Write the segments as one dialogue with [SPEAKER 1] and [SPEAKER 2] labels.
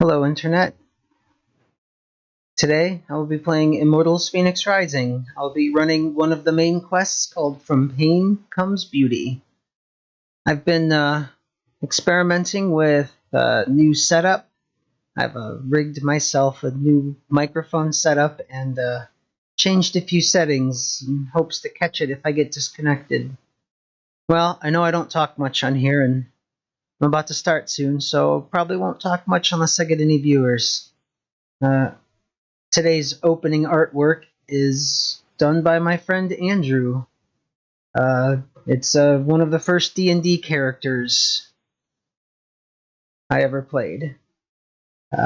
[SPEAKER 1] Hello, Internet. Today, I will be playing Immortals Phoenix Rising. I'll be running one of the main quests called From Pain Comes Beauty. I've been experimenting with a new setup. I've rigged myself a new microphone setup and changed a few settings in hopes to catch it if I get disconnected. Well, I know I don't talk much on here, and I'm about to start soon, so probably won't talk much unless I get any viewers. Today's opening artwork is done by my friend Andrew. It's one of the first D&D characters I ever played.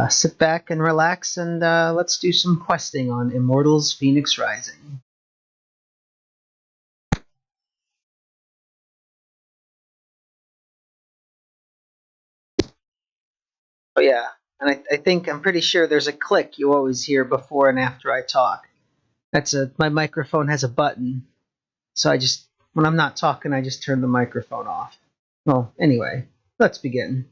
[SPEAKER 1] Sit back and relax, and let's do some questing on Immortals Phoenix Rising. Oh yeah, and I'm pretty sure there's a click you always hear before and after I talk. My microphone has a button, so when I'm not talking, I just turn the microphone off. Well, anyway, let's begin.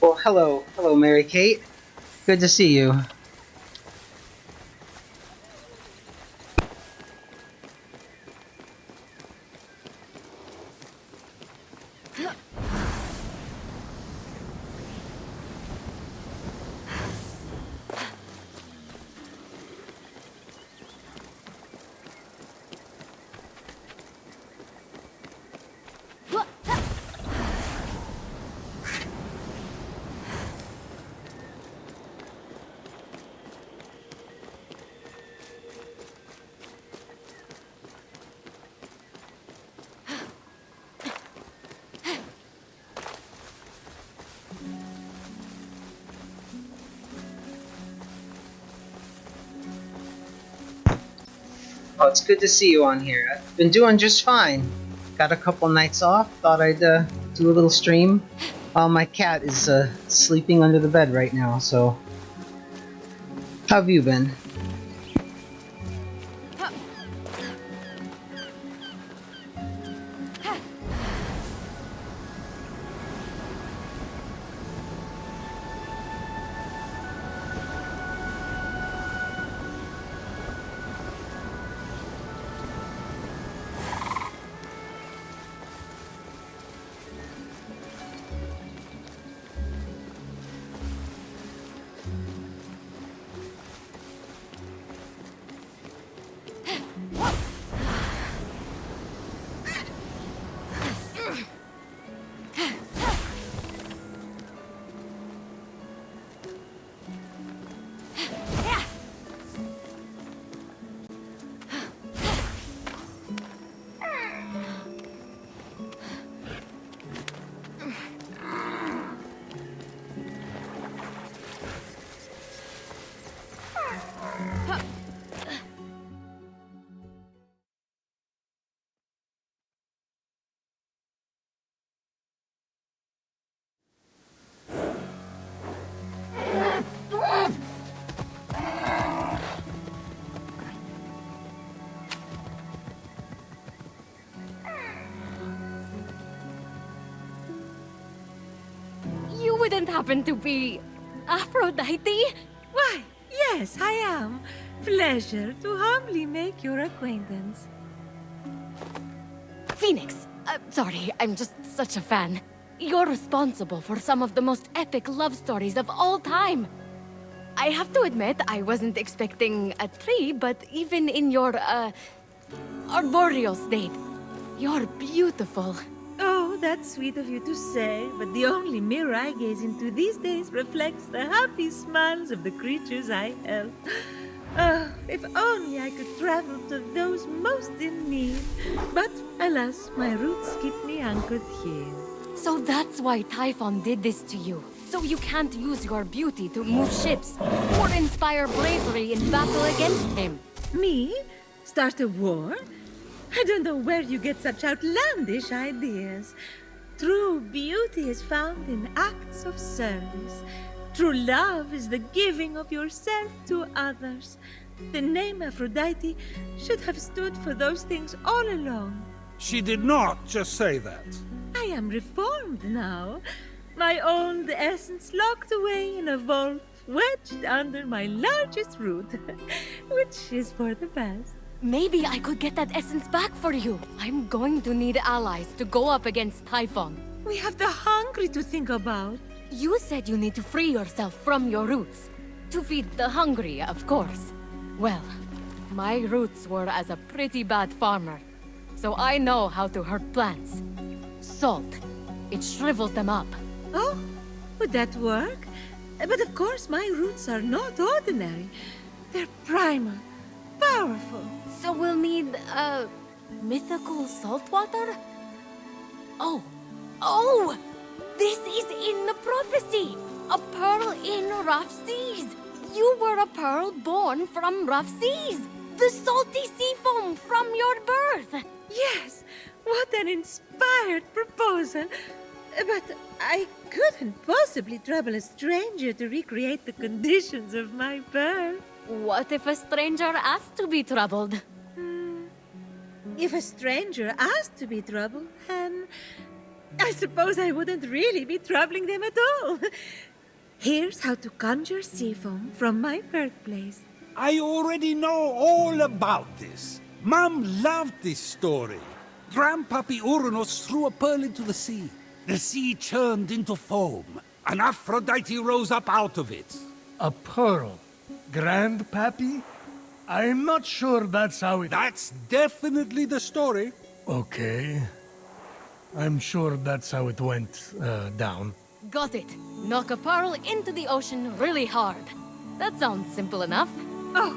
[SPEAKER 1] Well, hello, Mary Kate. Good to see you. Oh, it's good to see you on here. I've been doing just fine. Got a couple nights off. Thought I'd do a little stream. My cat is sleeping under the bed right now. So, how have you been?
[SPEAKER 2] don't happen to be Aphrodite?
[SPEAKER 3] Why, yes, I am. Pleasure to humbly make your acquaintance.
[SPEAKER 2] Phoenix, sorry, I'm just such a fan. You're responsible for some of the most epic love stories of all time. I have to admit, I wasn't expecting a tree, but even in your, arboreal state, you're beautiful.
[SPEAKER 3] Oh, that's sweet of you to say, but the only mirror I gaze into these days reflects the happy smiles of the creatures I help. Oh, if only I could travel to those most in need. But alas, my roots keep me anchored here.
[SPEAKER 2] So that's why Typhon did this to you. So you can't use your beauty to move ships or inspire bravery in battle against him.
[SPEAKER 3] Me? Start a war? I don't know where you get such outlandish ideas. True beauty is found in acts of service. True love is the giving of yourself to others. The name Aphrodite should have stood for those things all along.
[SPEAKER 4] She did not just say that.
[SPEAKER 3] I am reformed now. My old essence locked away in a vault, wedged under my largest root, which is for the best.
[SPEAKER 2] Maybe I could get that essence back for you. I'm going to need allies to go up against Typhon.
[SPEAKER 3] We have the hungry to think about.
[SPEAKER 2] You said you need to free yourself from your roots. To feed the hungry, of course. Well, my roots were as a pretty bad farmer. So I know how to hurt plants. Salt. It shrivels them up.
[SPEAKER 3] Oh, would that work? But of course, my roots are not ordinary. They're primal, powerful.
[SPEAKER 2] So we'll need, mythical salt water? Oh! This is in the prophecy! A pearl in rough seas! You were a pearl born from rough seas! The salty sea foam from your birth!
[SPEAKER 3] Yes, what an inspired proposal. But I couldn't possibly trouble a stranger to recreate the conditions of my birth.
[SPEAKER 2] What if a stranger asked to be troubled?
[SPEAKER 3] If a stranger asked to be troubled, then I suppose I wouldn't really be troubling them at all. Here's how to conjure sea foam from my birthplace.
[SPEAKER 4] I already know all about this. Mom loved this story. Grandpappy Uranus threw a pearl into the sea. The sea churned into foam, and Aphrodite rose up out of it.
[SPEAKER 5] A pearl? Grandpappy? I'm not sure that's how it...
[SPEAKER 4] That's definitely the story.
[SPEAKER 5] Okay. I'm sure that's how it went down.
[SPEAKER 2] Got it. Knock a pearl into the ocean really hard. That sounds simple enough.
[SPEAKER 3] Oh,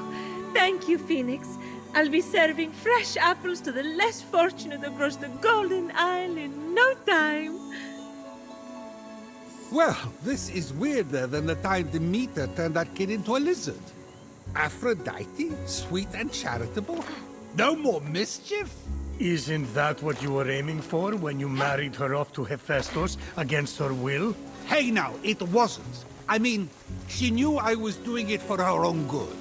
[SPEAKER 3] thank you, Phoenix. I'll be serving fresh apples to the less fortunate across the Golden Isle in no time.
[SPEAKER 4] Well, this is weirder than the time Demeter turned that kid into a lizard. Aphrodite? Sweet and charitable? No more mischief?
[SPEAKER 5] Isn't that what you were aiming for when you married her off to Hephaestus against her will?
[SPEAKER 4] Hey now, it wasn't. I mean, she knew I was doing it for her own good.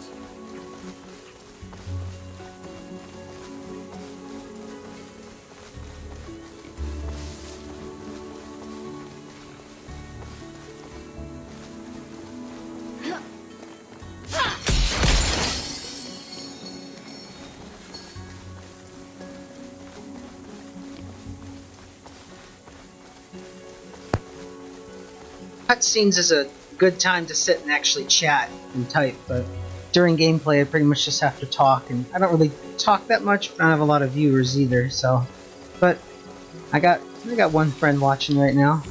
[SPEAKER 1] Cutscenes is a good time to sit and actually chat and type, but during gameplay I pretty much just have to talk, and I don't really talk that much, but I don't have a lot of viewers either, so... But I got one friend watching right now.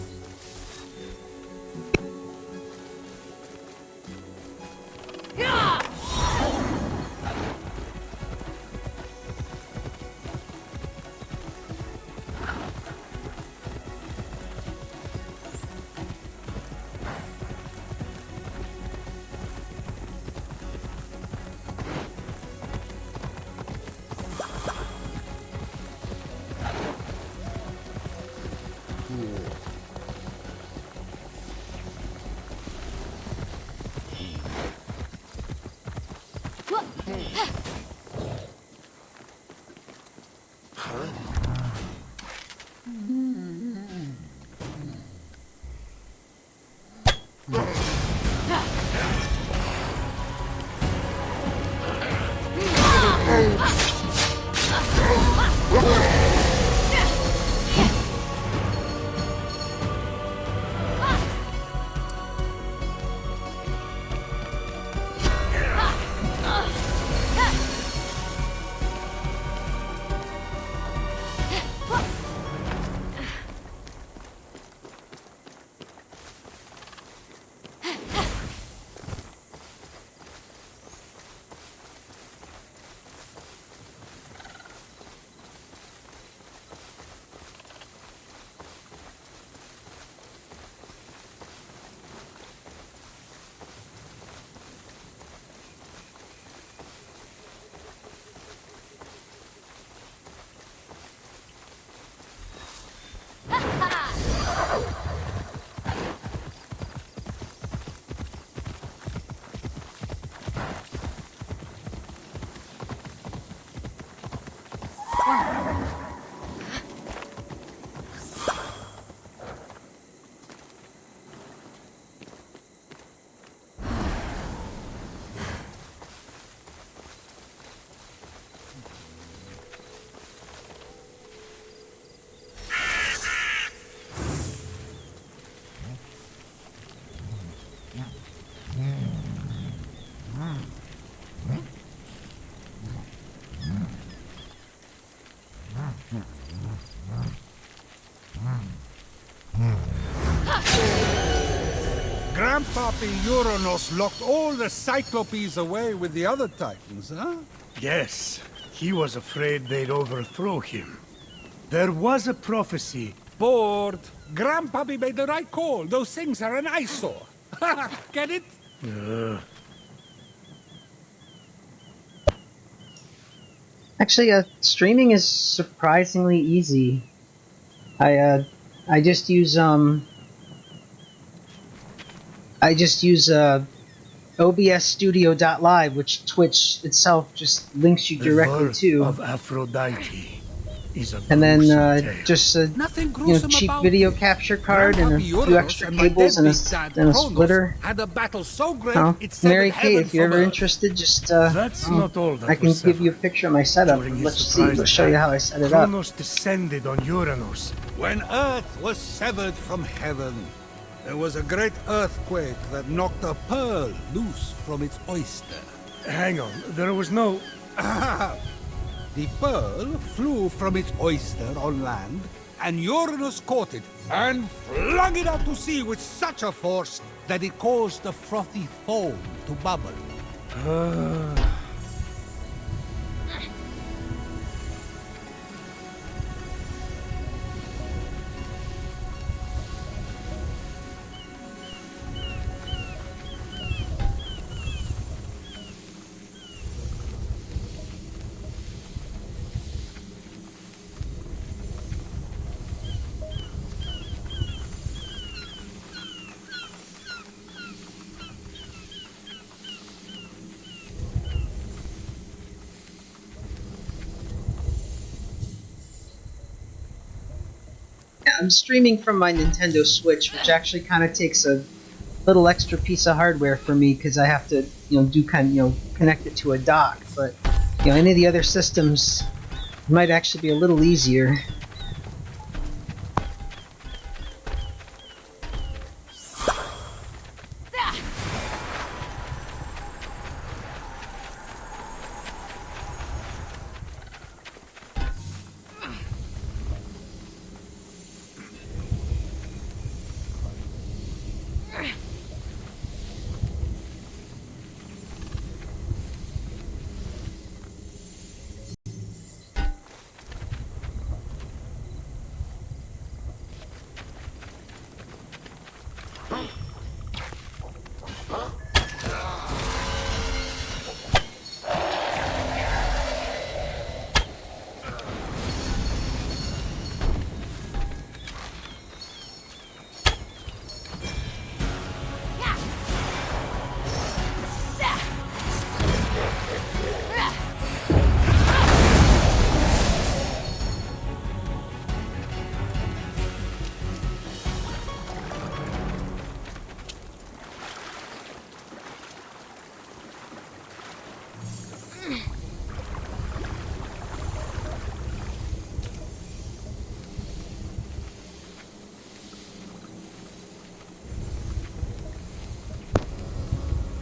[SPEAKER 4] Grandpappy Uranus locked all the Cyclopes away with the other Titans, huh?
[SPEAKER 5] Yes, he was afraid they'd overthrow him. There was a prophecy.
[SPEAKER 4] Bored. Grandpappy made the right call. Those things are an eyesore. Get it?
[SPEAKER 1] Actually, streaming is surprisingly easy. I just use OBS Studio.live, which Twitch itself just links you
[SPEAKER 5] The
[SPEAKER 1] directly
[SPEAKER 5] birth
[SPEAKER 1] to,
[SPEAKER 5] of Aphrodite is a
[SPEAKER 1] and then
[SPEAKER 5] gruesome tale.
[SPEAKER 1] just a
[SPEAKER 4] Nothing gruesome
[SPEAKER 1] cheap
[SPEAKER 4] about
[SPEAKER 1] video
[SPEAKER 4] it.
[SPEAKER 1] capture card and a
[SPEAKER 4] Grandpappy
[SPEAKER 1] few
[SPEAKER 4] Uranus
[SPEAKER 1] extra
[SPEAKER 4] and my
[SPEAKER 1] cables and
[SPEAKER 4] deadbeat dad,
[SPEAKER 1] a
[SPEAKER 4] Kronos,
[SPEAKER 1] splitter.
[SPEAKER 4] had a battle so great
[SPEAKER 1] Oh,
[SPEAKER 4] it severed
[SPEAKER 1] Mary Kay,
[SPEAKER 4] heaven
[SPEAKER 1] if you're
[SPEAKER 4] from
[SPEAKER 1] ever
[SPEAKER 4] earth.
[SPEAKER 1] interested, just
[SPEAKER 5] That's not all that
[SPEAKER 1] I can
[SPEAKER 5] was
[SPEAKER 1] give you a
[SPEAKER 5] severed.
[SPEAKER 1] picture of my setup.
[SPEAKER 5] During his
[SPEAKER 1] Let's see.
[SPEAKER 5] surprise
[SPEAKER 1] Let's show you
[SPEAKER 5] attack,
[SPEAKER 1] how I set it up.
[SPEAKER 5] Kronos descended on Uranus.
[SPEAKER 4] When Earth was severed from heaven, there was a great earthquake that knocked a pearl loose from its oyster.
[SPEAKER 5] Hang on, there was no...
[SPEAKER 4] The pearl flew from its oyster on land, and Uranus caught it and flung it out to sea with such a force that it caused the frothy foam to bubble.
[SPEAKER 1] I'm streaming from my Nintendo Switch, which actually kind of takes a little extra piece of hardware for me because I have to, connect it to a dock. But any of the other systems might actually be a little easier.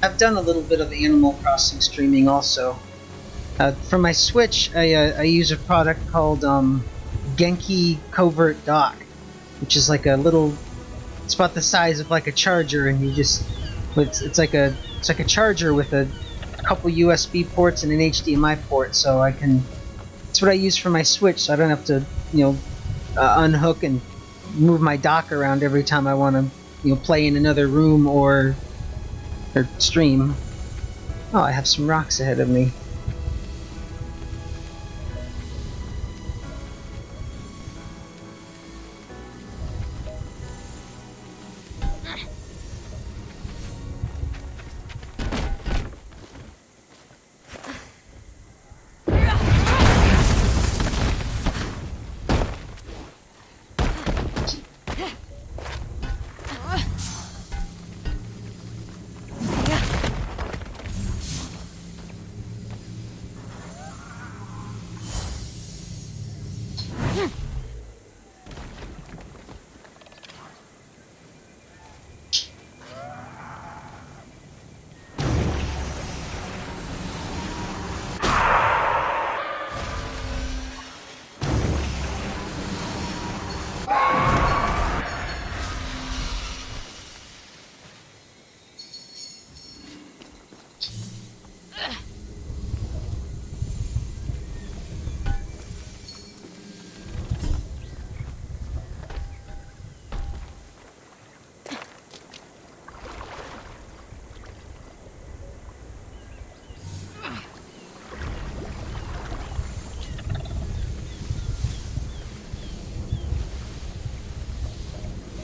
[SPEAKER 1] I've done a little bit of Animal Crossing streaming also. For my Switch, I use a product called Genki Covert Dock, which is like a little. It's about the size of like a charger, and you just it's like a charger with a couple USB ports and an HDMI port, so I can. It's what I use for my Switch, so I don't have to unhook and move my dock around every time I want to play in another room or stream. Oh, I have some rocks ahead of me.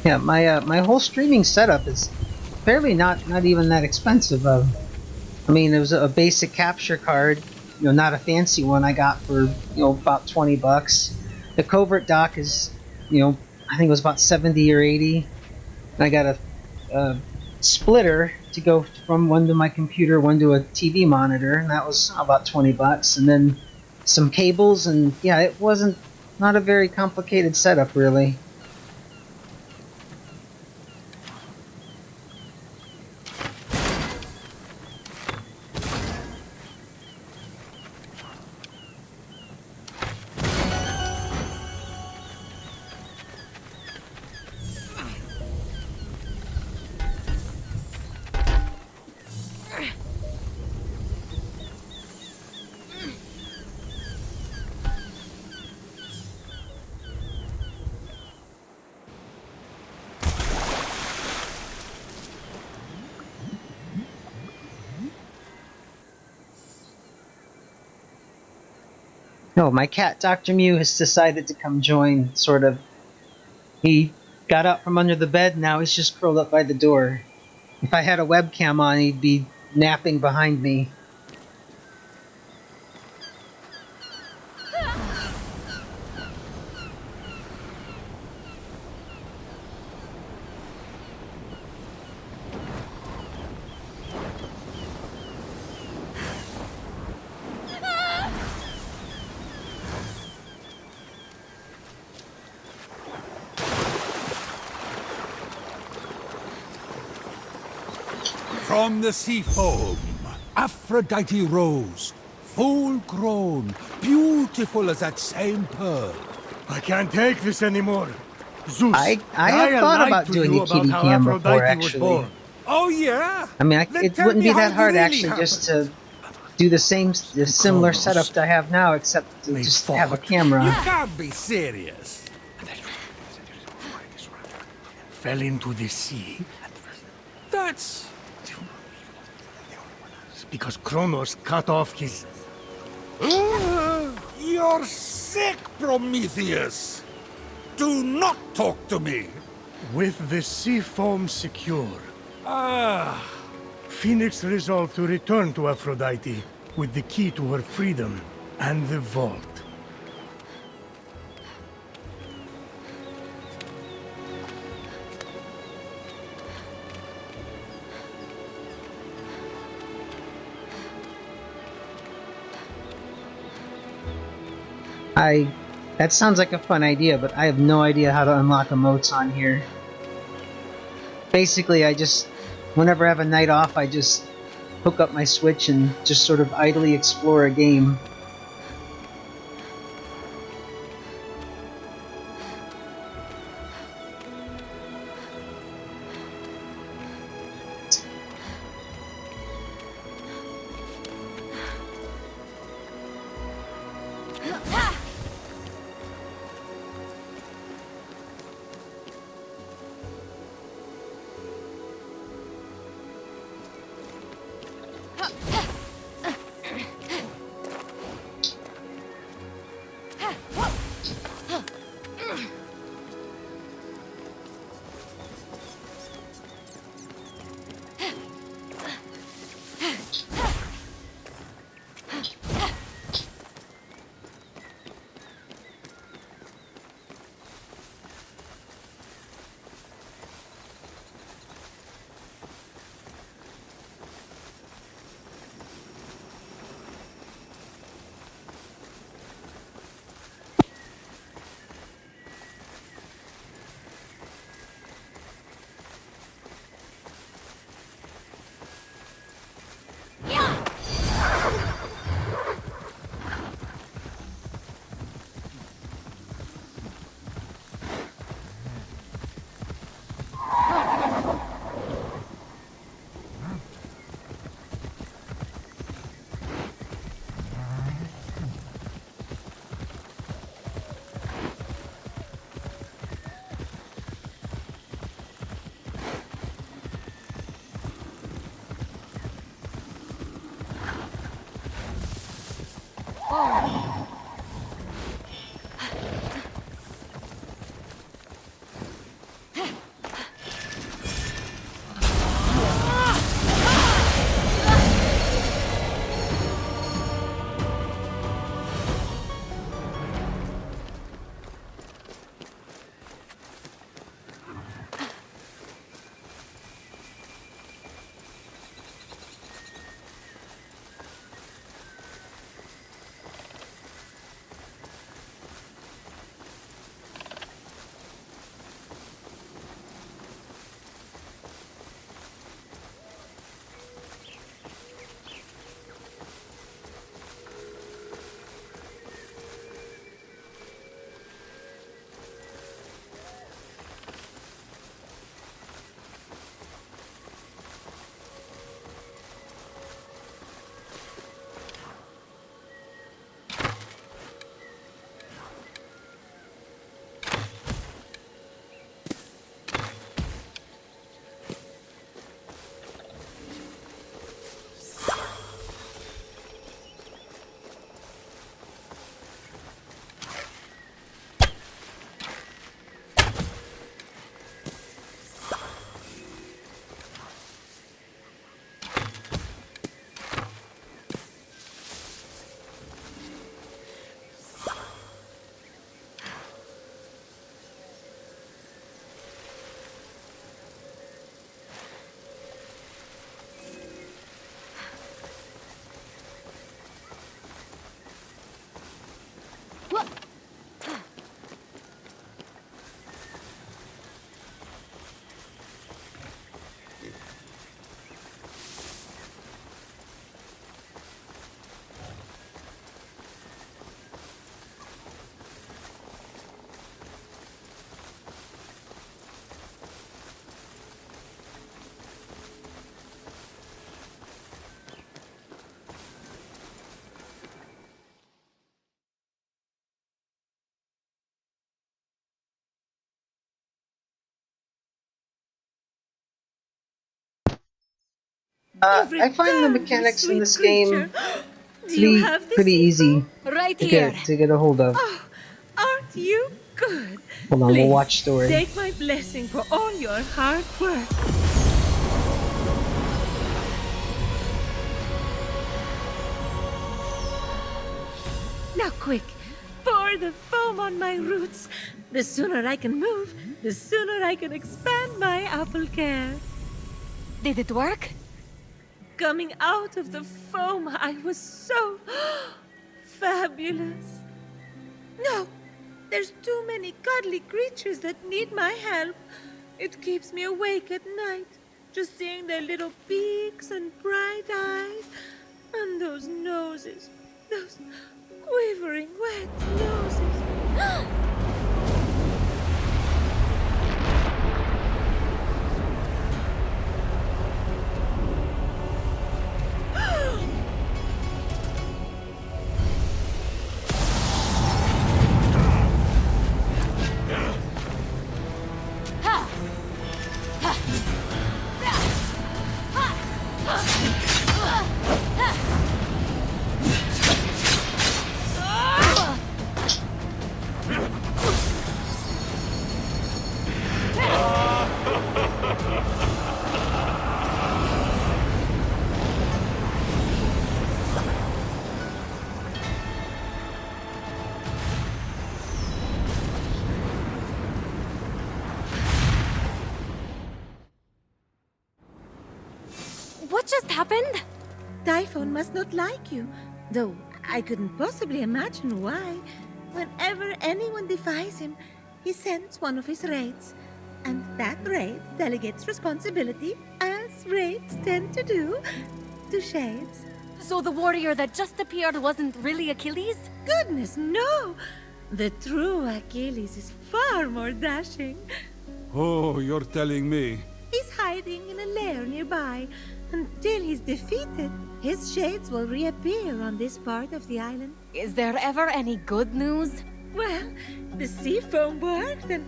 [SPEAKER 1] Yeah, my whole streaming setup is fairly not even that expensive. I mean, it was a basic capture card, not a fancy one I got for, about $20. The covert dock is, I think it was about 70 or 80. And I got a splitter to go from one to my computer, one to a TV monitor, and that was about $20. And then some cables, and yeah, it wasn't not a very complicated setup, really. No, my cat, Dr. Mew, has decided to come join, sort of. He got up from under the bed, now he's just curled up by the door. If I had a webcam on, he'd be napping behind me.
[SPEAKER 4] From the sea foam, Aphrodite rose, full grown, beautiful as that same pearl.
[SPEAKER 5] I can't take this anymore. Zeus,
[SPEAKER 1] I have
[SPEAKER 5] Gaia
[SPEAKER 1] thought
[SPEAKER 5] lied
[SPEAKER 1] about
[SPEAKER 5] to
[SPEAKER 1] doing
[SPEAKER 5] you
[SPEAKER 1] a
[SPEAKER 5] about
[SPEAKER 1] kitty
[SPEAKER 5] how
[SPEAKER 1] cam before,
[SPEAKER 5] Aphrodite was
[SPEAKER 1] actually.
[SPEAKER 5] born.
[SPEAKER 4] Oh yeah?
[SPEAKER 1] I mean,
[SPEAKER 4] Then
[SPEAKER 1] it
[SPEAKER 4] tell
[SPEAKER 1] wouldn't
[SPEAKER 4] me
[SPEAKER 1] be
[SPEAKER 4] how
[SPEAKER 1] that
[SPEAKER 4] it
[SPEAKER 1] hard,
[SPEAKER 4] really
[SPEAKER 1] actually, just
[SPEAKER 4] happened.
[SPEAKER 1] to do the similar
[SPEAKER 5] Kronos
[SPEAKER 1] setup I have now, except to
[SPEAKER 5] may
[SPEAKER 1] just have a
[SPEAKER 5] fought.
[SPEAKER 4] You
[SPEAKER 1] camera.
[SPEAKER 4] can't be serious.
[SPEAKER 5] Fell into the sea
[SPEAKER 4] That's...
[SPEAKER 5] because Kronos cut off his...
[SPEAKER 4] You're sick, Prometheus! Do not talk to me!
[SPEAKER 5] With the sea foam secure,
[SPEAKER 4] Ah,
[SPEAKER 5] Phoenix resolved to return to Aphrodite with the key to her freedom and the vault.
[SPEAKER 1] That sounds like a fun idea, but I have no idea how to unlock emotes on here. Basically, whenever I have a night off, I just hook up my Switch and just sort of idly explore a game.
[SPEAKER 3] You've
[SPEAKER 1] I find the
[SPEAKER 3] returned, you
[SPEAKER 1] mechanics in
[SPEAKER 3] sweet
[SPEAKER 1] this
[SPEAKER 3] creature.
[SPEAKER 1] game
[SPEAKER 3] Do you have the
[SPEAKER 1] pretty
[SPEAKER 3] seafoam?
[SPEAKER 1] easy
[SPEAKER 2] Right here.
[SPEAKER 1] to get a hold of.
[SPEAKER 3] Oh, aren't you good?
[SPEAKER 1] Hold on, we'll
[SPEAKER 3] Please,
[SPEAKER 1] watch story.
[SPEAKER 3] take my blessing for all your hard work. Now quick, pour the foam on my roots. The sooner I can move, the sooner I can expand my apple care.
[SPEAKER 2] Did it work?
[SPEAKER 3] Coming out of the foam, I was so fabulous. No, there's too many cuddly creatures that need my help. It keeps me awake at night, just seeing their little beaks and bright eyes, and those noses, those quivering wet noses.
[SPEAKER 2] What just happened?
[SPEAKER 3] Typhon must not like you, though I couldn't possibly imagine why. Whenever anyone defies him, he sends one of his raids. And that raid delegates responsibility, as raids tend to do, to shades.
[SPEAKER 2] So the warrior that just appeared wasn't really Achilles?
[SPEAKER 3] Goodness, no! The true Achilles is far more dashing.
[SPEAKER 4] Oh, you're telling me.
[SPEAKER 3] He's hiding in a lair nearby. Until he's defeated, his shades will reappear on this part of the island.
[SPEAKER 2] Is there ever any good news?
[SPEAKER 3] Well, the sea foam worked and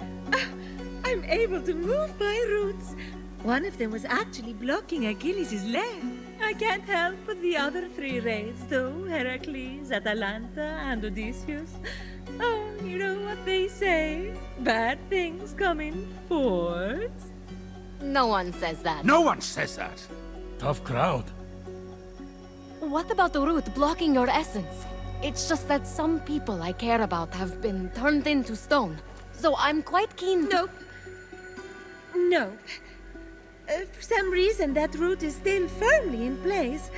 [SPEAKER 3] I'm able to move my roots. One of them was actually blocking Achilles' lair. I can't help but the other three raids, though, Heracles, Atalanta, and Odysseus. Oh, you know what they say? Bad things come in fours.
[SPEAKER 2] No one says that.
[SPEAKER 4] No one says that.
[SPEAKER 5] Tough crowd.
[SPEAKER 2] What about the root blocking your essence? It's just that some people I care about have been turned into stone. So I'm quite keen to...
[SPEAKER 3] No. For some reason, that root is still firmly in place.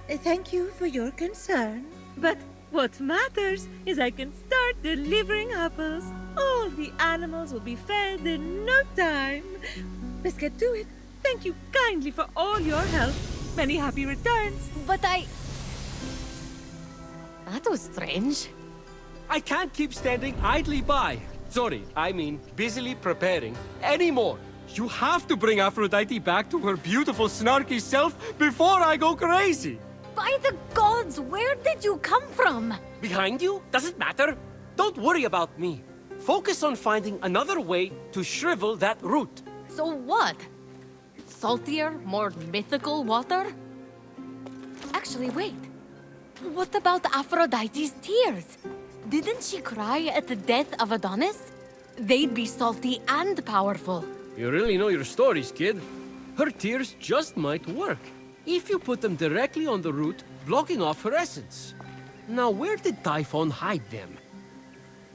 [SPEAKER 3] Thank you for your concern. But what matters is I can start delivering apples. All the animals will be fed in no time. Let's get to it. Thank you kindly for all your help. Many happy returns.
[SPEAKER 2] But That was strange.
[SPEAKER 6] I can't keep standing idly by. Sorry, I mean busily preparing anymore. You have to bring Aphrodite back to her beautiful, snarky self before I go crazy.
[SPEAKER 2] By the gods, where did you come from?
[SPEAKER 6] Behind you? Doesn't matter. Don't worry about me. Focus on finding another way to shrivel that root.
[SPEAKER 2] So what? Saltier, more mythical water? Actually, wait. What about Aphrodite's tears? Didn't she cry at the death of Adonis? They'd be salty and powerful.
[SPEAKER 6] You really know your stories, kid. Her tears just might work, if you put them directly on the root, blocking off her essence. Now, where did Typhon hide them?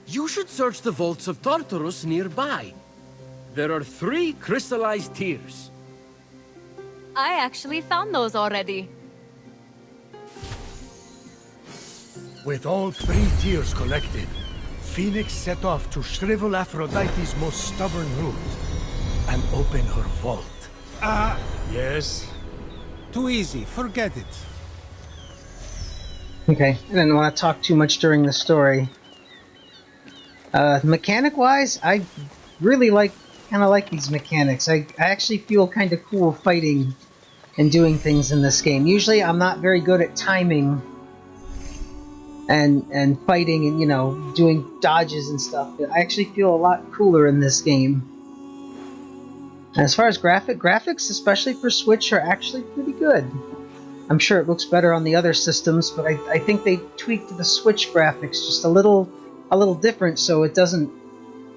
[SPEAKER 6] You should search the vaults of Tartarus nearby. There are 3 crystallized tears.
[SPEAKER 2] I actually found those already.
[SPEAKER 5] With all 3 tiers collected, Phoenix set off to shrivel Aphrodite's most stubborn root and open her vault. Yes?
[SPEAKER 4] Too easy, forget it.
[SPEAKER 1] Okay, I didn't want to talk too much during the story. Mechanic-wise, I really kind of like these mechanics. I actually feel kind of cool fighting and doing things in this game. Usually I'm not very good at timing and fighting and, you know, doing dodges and stuff. But I actually feel a lot cooler in this game. And as far as graphics, especially for Switch, are actually pretty good. I'm sure it looks better on the other systems, but I think they tweaked the Switch graphics just a little different, so it doesn't,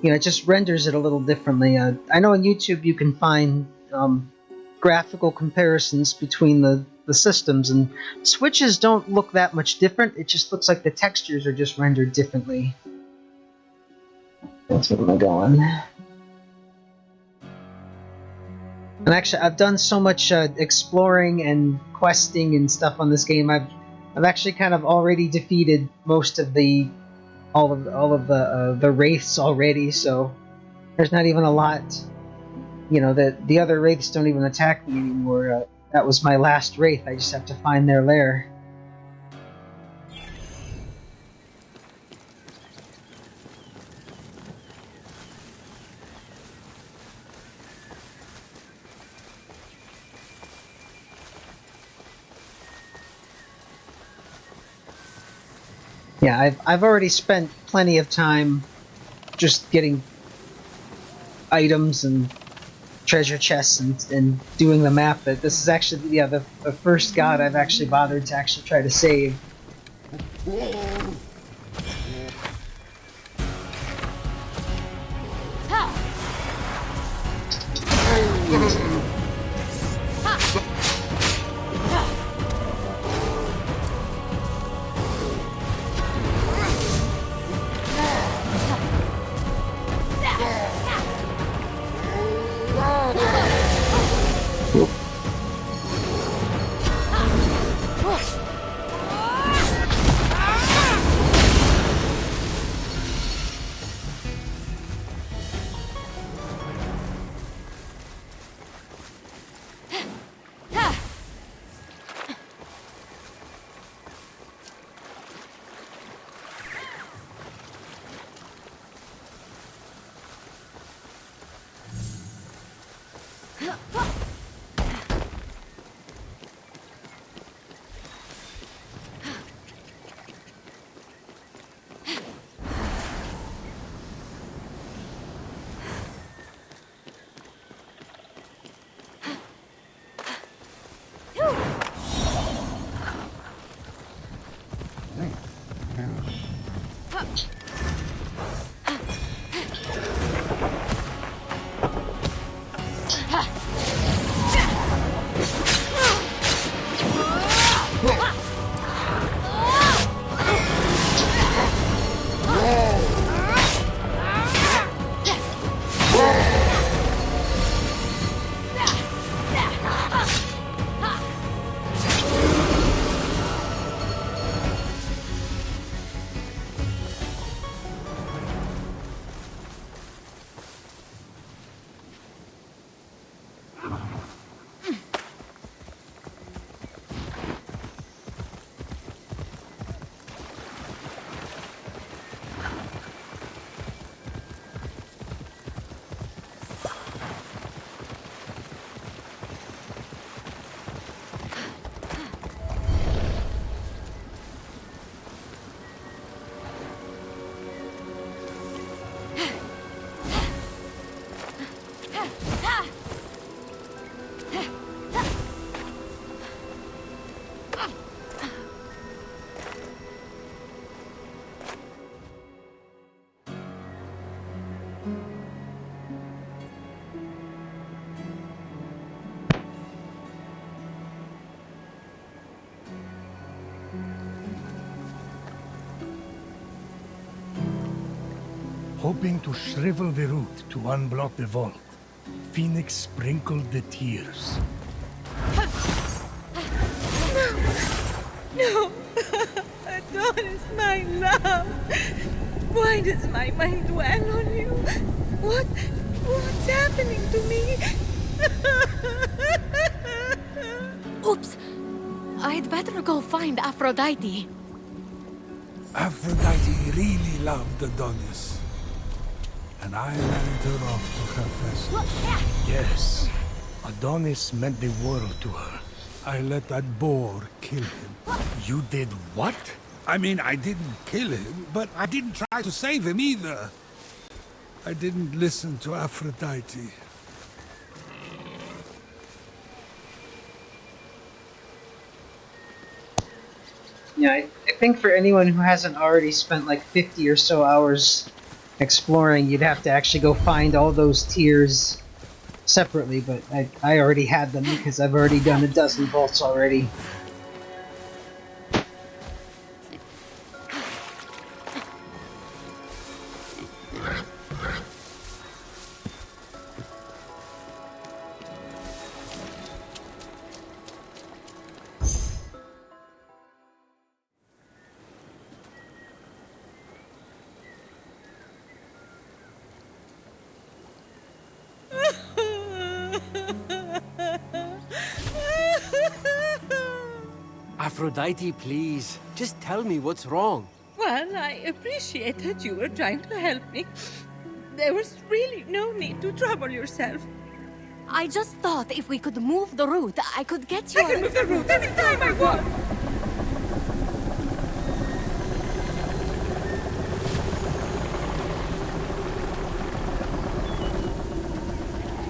[SPEAKER 1] you know, it just renders it a little differently. I know on YouTube you can find graphical comparisons between the systems, and Switches don't look that much different. It just looks like the textures are just rendered differently. That's where am I going? And actually, I've done so much exploring and questing and stuff on this game. I've actually kind of already defeated most of all of the wraiths already. So there's not even a lot. You know, the other wraiths don't even attack me anymore. That was my last wraith. I just have to find their lair. Yeah, I've already spent plenty of time just getting items and treasure chests and doing the map. But this is actually the first god I've actually bothered to actually try to save.
[SPEAKER 5] Hoping to shrivel the root to unblock the vault, Phoenix sprinkled the tears.
[SPEAKER 3] No! Adonis, my love! Why does my mind dwell on you? What's happening to me?
[SPEAKER 2] Oops! I'd better go find Aphrodite.
[SPEAKER 4] Aphrodite really loved Adonis. And I married her off to her fest.
[SPEAKER 5] Yes. Adonis meant the world to her.
[SPEAKER 4] I let that boar kill him.
[SPEAKER 5] You did what?
[SPEAKER 4] I mean, I didn't kill him, but I didn't try to save him either. I didn't listen to Aphrodite.
[SPEAKER 1] Yeah, I think for anyone who hasn't already spent like 50 or so hours exploring, you'd have to actually go find all those tiers separately, but I already had them because I've already done a dozen vaults already.
[SPEAKER 6] Aphrodite, please. Just tell me what's wrong.
[SPEAKER 3] Well, I appreciate that you were trying to help me. There was really no need to trouble yourself.
[SPEAKER 2] I just thought if we could move the route, I could get you.
[SPEAKER 3] I can move the route anytime I want.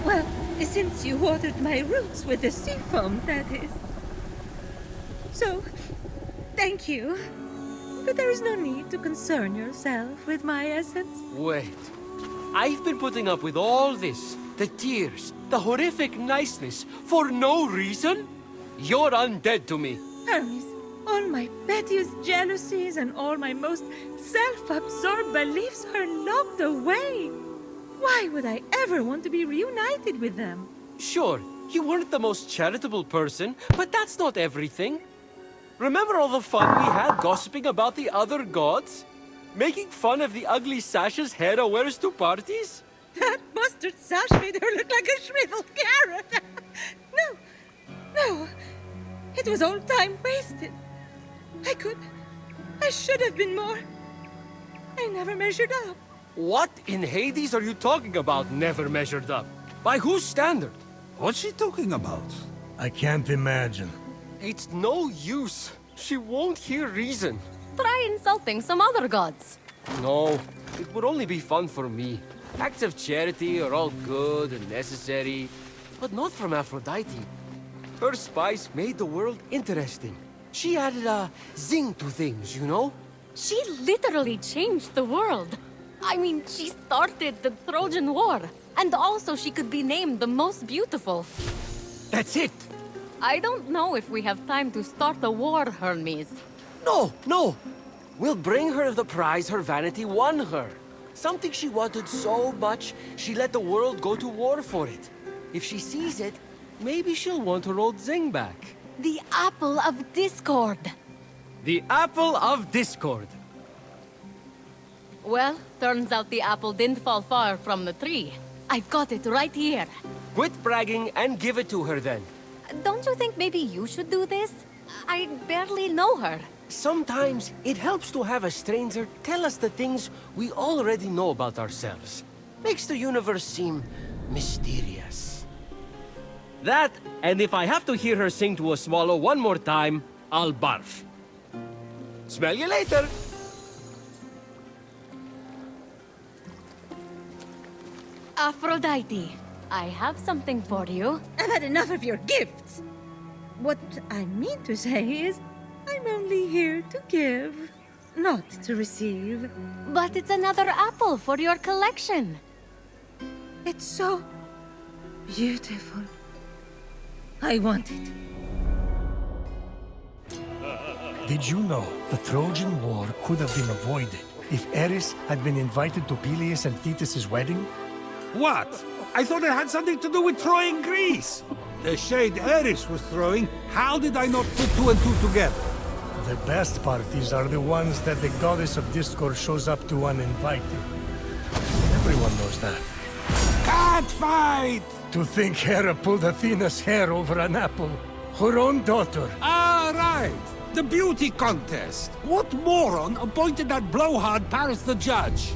[SPEAKER 3] Well, since you watered my roots with the sea foam, that is. So, thank you. But there is no need to concern yourself with my essence.
[SPEAKER 6] Wait. I've been putting up with all this. The tears, the horrific niceness, for no reason? You're undead to me.
[SPEAKER 3] Hermes, all my pettiest jealousies and all my most self-absorbed beliefs are locked away. Why would I ever want to be reunited with them?
[SPEAKER 6] Sure, you weren't the most charitable person, but that's not everything. Remember all the fun we had gossiping about the other gods? Making fun of the ugly sashes Hera wears to parties?
[SPEAKER 3] That mustard sash made her look like a shriveled carrot. No. It was all time wasted. I should have been more. I never measured up.
[SPEAKER 6] What in Hades are you talking about, never measured up? By whose standard?
[SPEAKER 4] What's she talking about?
[SPEAKER 5] I can't imagine.
[SPEAKER 6] It's no use. She won't hear reason.
[SPEAKER 2] Try insulting some other gods.
[SPEAKER 6] No, it would only be fun for me. Acts of charity are all good and necessary, but not from Aphrodite. Her spice made the world interesting. She added a zing to things, you know?
[SPEAKER 2] She literally changed the world. I mean, she started the Trojan War. And also she could be named the most beautiful.
[SPEAKER 6] That's it!
[SPEAKER 2] I don't know if we have time to start a war, Hermes.
[SPEAKER 6] No! We'll bring her the prize her vanity won her. Something she wanted so much, she let the world go to war for it. If she sees it, maybe she'll want her old zing back.
[SPEAKER 2] The Apple of Discord.
[SPEAKER 6] The Apple of Discord.
[SPEAKER 2] Well, turns out the apple didn't fall far from the tree. I've got it right here.
[SPEAKER 6] Quit bragging and give it to her then.
[SPEAKER 2] Don't you think maybe you should do this? I barely know her.
[SPEAKER 6] Sometimes it helps to have a stranger tell us the things we already know about ourselves. Makes the universe seem mysterious. That, and if I have to hear her sing to a swallow one more time, I'll barf. Smell you later!
[SPEAKER 2] Aphrodite, I have something for you.
[SPEAKER 3] I've had enough of your gifts. What I mean to say is, I'm only here to give, not to receive.
[SPEAKER 2] But it's another apple for your collection.
[SPEAKER 3] It's so beautiful. I want it.
[SPEAKER 5] Did you know the Trojan War could have been avoided if Eris had been invited to Peleus and Thetis' wedding?
[SPEAKER 4] What? I thought it had something to do with Troy and Greece. The shade Eris was throwing, how did I not put two and two together?
[SPEAKER 5] The best parties are the ones that the goddess of discord shows up to uninvited. Everyone knows that.
[SPEAKER 4] Cat fight!
[SPEAKER 5] To think Hera pulled Athena's hair over an apple. Her own daughter.
[SPEAKER 4] Ah, right. The beauty contest. What moron appointed that blowhard Paris the judge?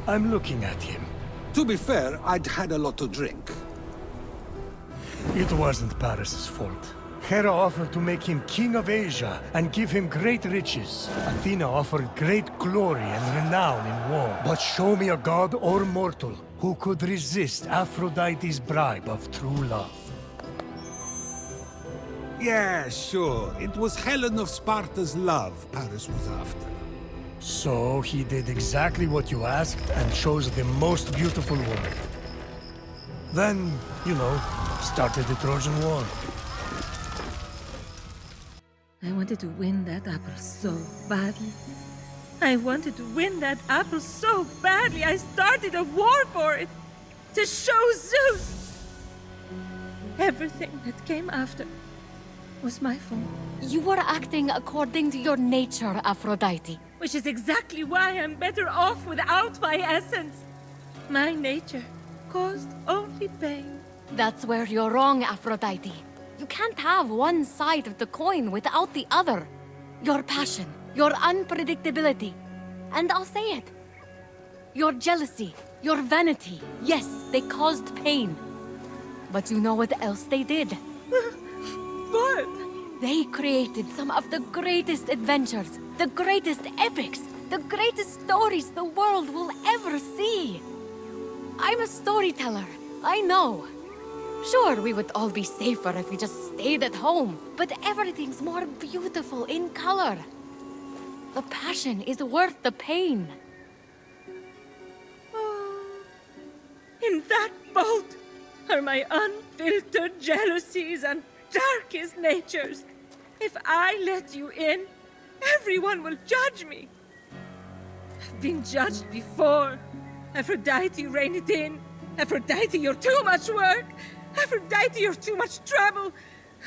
[SPEAKER 5] I'm looking at him.
[SPEAKER 4] To be fair, I'd had a lot to drink.
[SPEAKER 5] It wasn't Paris's fault. Hera offered to make him king of Asia and give him great riches. Athena offered great glory and renown in war. But show me a god or mortal who could resist Aphrodite's bribe of true love.
[SPEAKER 4] Yeah, sure. It was Helen of Sparta's love Paris was after.
[SPEAKER 5] So he did exactly what you asked and chose the most beautiful woman. Then, you know, started the Trojan War.
[SPEAKER 3] I wanted to win that apple so badly. I wanted to win that apple so badly. I started a war for it. To show Zeus. Everything that came after was my fault.
[SPEAKER 2] You were acting according to your nature, Aphrodite.
[SPEAKER 3] Which is exactly why I'm better off without my essence. My nature caused only pain.
[SPEAKER 2] That's where you're wrong, Aphrodite. You can't have one side of the coin without the other. Your passion, your unpredictability, and I'll say it. Your jealousy, your vanity, yes, they caused pain. But you know what else they did?
[SPEAKER 3] What?
[SPEAKER 2] They created some of the greatest adventures, the greatest epics, the greatest stories the world will ever see. I'm a storyteller, I know. Sure, we would all be safer if we just stayed at home, but everything's more beautiful in color. The passion is worth the pain.
[SPEAKER 3] Oh, in that boat are my unfiltered jealousies and darkest natures. If I let you in, everyone will judge me. I've been judged before. Aphrodite, rein it in. Aphrodite, you're too much work. Aphrodite, you're too much trouble.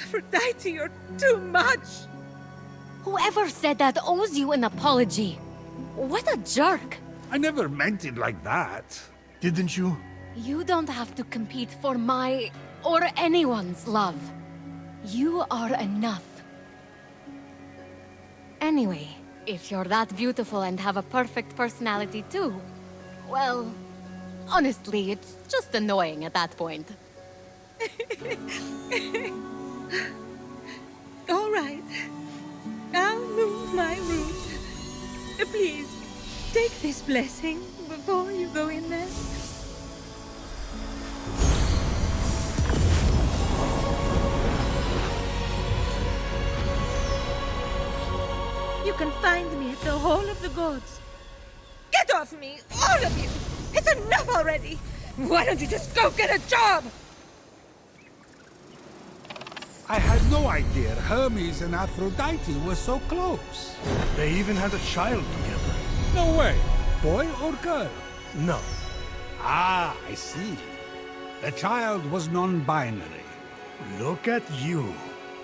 [SPEAKER 3] Aphrodite, you're too much.
[SPEAKER 2] Whoever said that owes you an apology. What a jerk.
[SPEAKER 4] I never meant it like that.
[SPEAKER 5] Didn't you?
[SPEAKER 2] You don't have to compete for my or anyone's love. You are enough. Anyway, if you're that beautiful and have a perfect personality too, well, honestly, it's just annoying at that point.
[SPEAKER 3] All right. I'll move my room. Please, take this blessing before you go in there. You can find me at the Hall of the Gods. Get off me, all of you! It's enough already! Why don't you just go get a job?
[SPEAKER 4] I had no idea Hermes and Aphrodite were so close.
[SPEAKER 5] They even had a child together.
[SPEAKER 4] No way. Boy or girl?
[SPEAKER 5] No.
[SPEAKER 4] Ah, I see. The child was non-binary.
[SPEAKER 5] Look at you.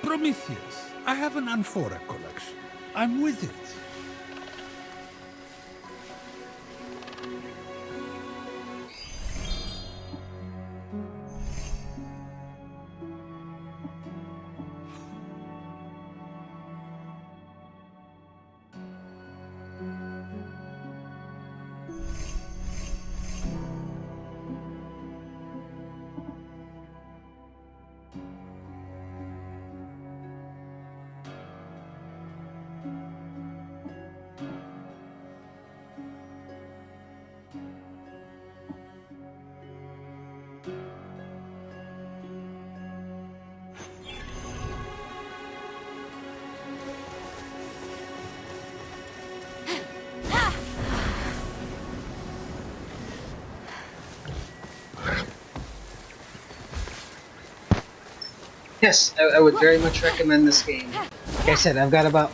[SPEAKER 4] Prometheus, I have an amphora collection. I'm with it.
[SPEAKER 1] Yes, I would very much recommend this game. Like I said, I've got about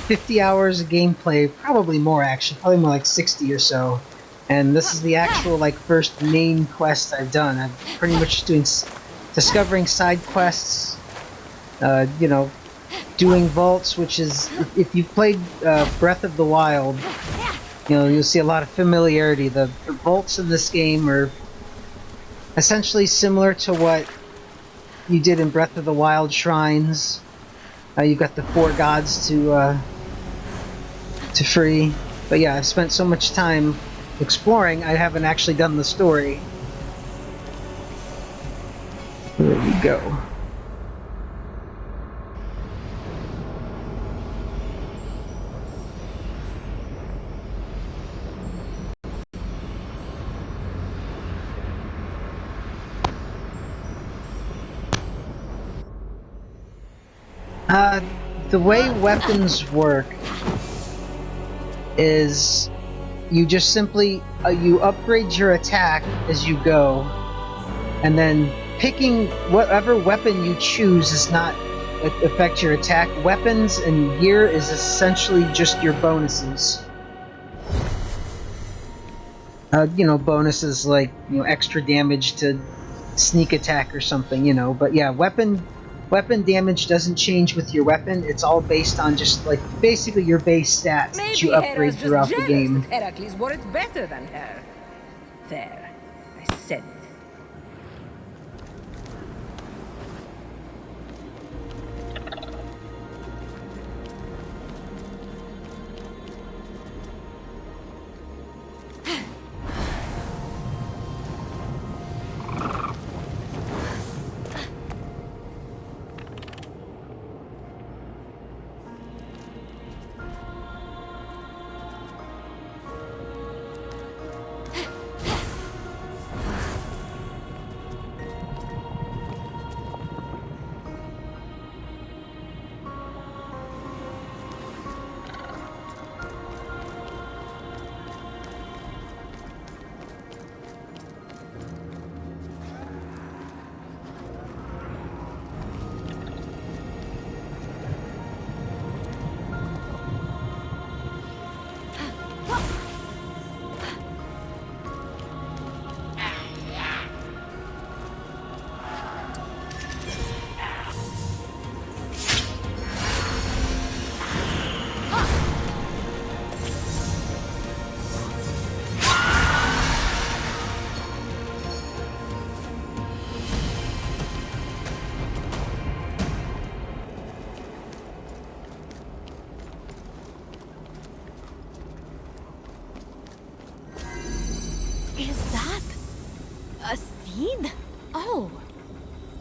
[SPEAKER 1] 50 hours of gameplay, probably more actually, probably more like 60 or so. And this is the actual like first main quest I've done. I'm pretty much doing discovering side quests, you know, doing vaults, which is, if you've played Breath of the Wild, you'll see a lot of familiarity. The vaults in this game are essentially similar to what you did in Breath of the Wild shrines. You've got the 4 gods to free. But yeah, I've spent so much time exploring, I haven't actually done the story. There we go. The way weapons work is you just simply you upgrade your attack as you go, and then picking whatever weapon you choose does not affect your attack. Weapons and gear is essentially just your bonuses. Bonuses like extra damage to sneak attack or something, But yeah, weapon damage doesn't change with your weapon. It's all based on just like basically your base stats that you upgrade throughout the game.
[SPEAKER 7] That Heracles wore it better than her. There, I said it.
[SPEAKER 2] Is that a seed? Oh,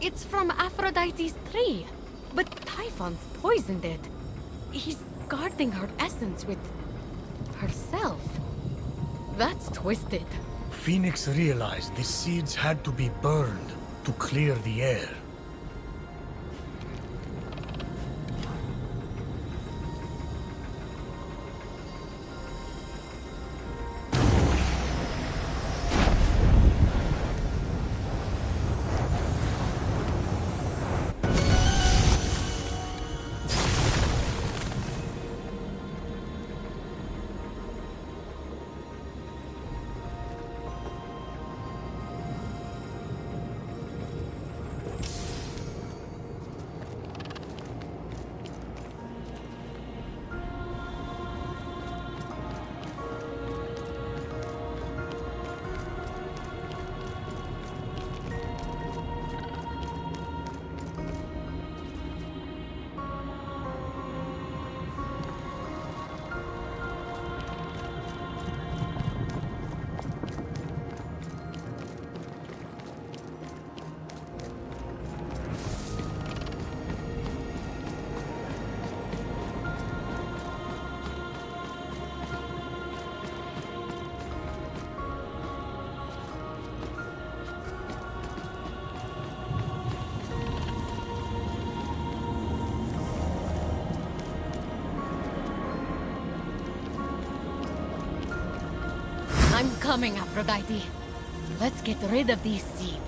[SPEAKER 2] it's from Aphrodite's tree. But Typhon's poisoned it. He's guarding her essence with herself. That's twisted.
[SPEAKER 5] Phoenix realized the seeds had to be burned to clear the air.
[SPEAKER 2] I'm coming, Aphrodite. Let's get rid of these seeds.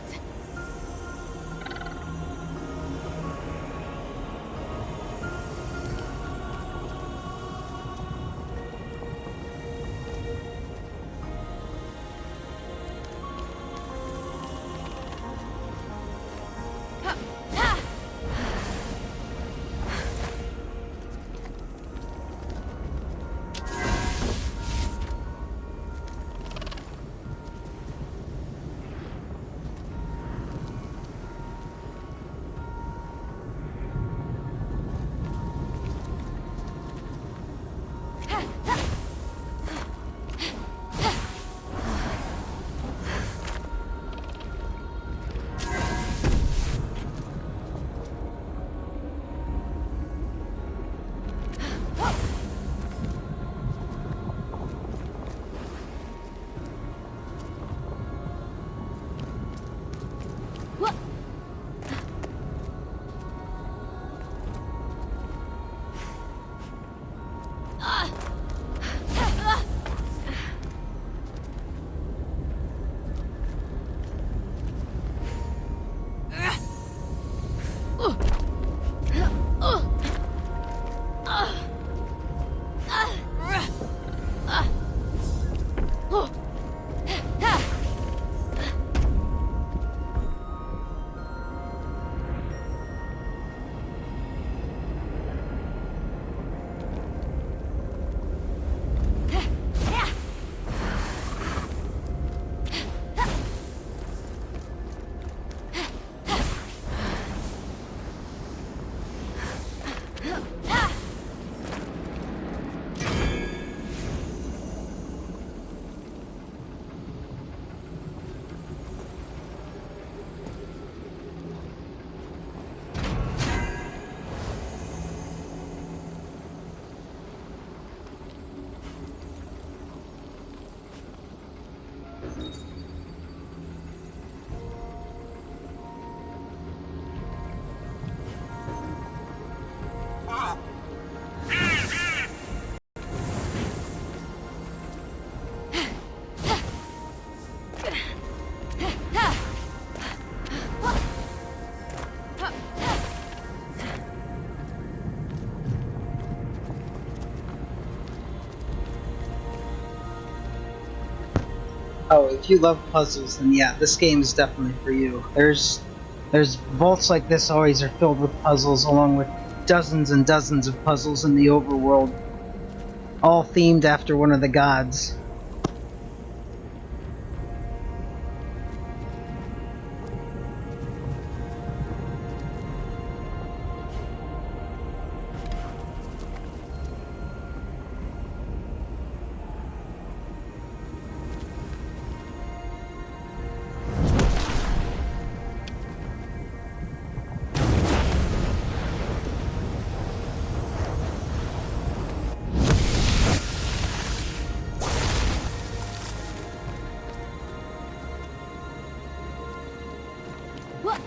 [SPEAKER 1] Oh, if you love puzzles, then yeah, this game is definitely for you. There's vaults like this always are filled with puzzles, along with dozens and dozens of puzzles in the overworld, all themed after one of the gods.
[SPEAKER 2] What?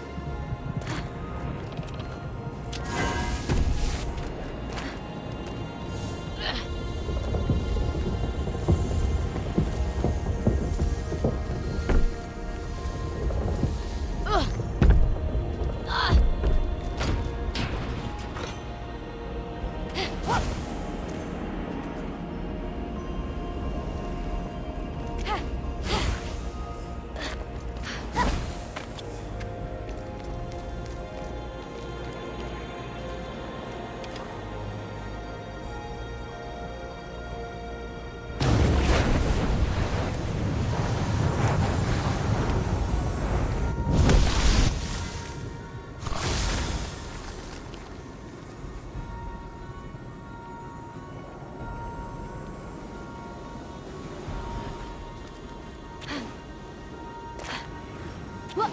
[SPEAKER 2] What?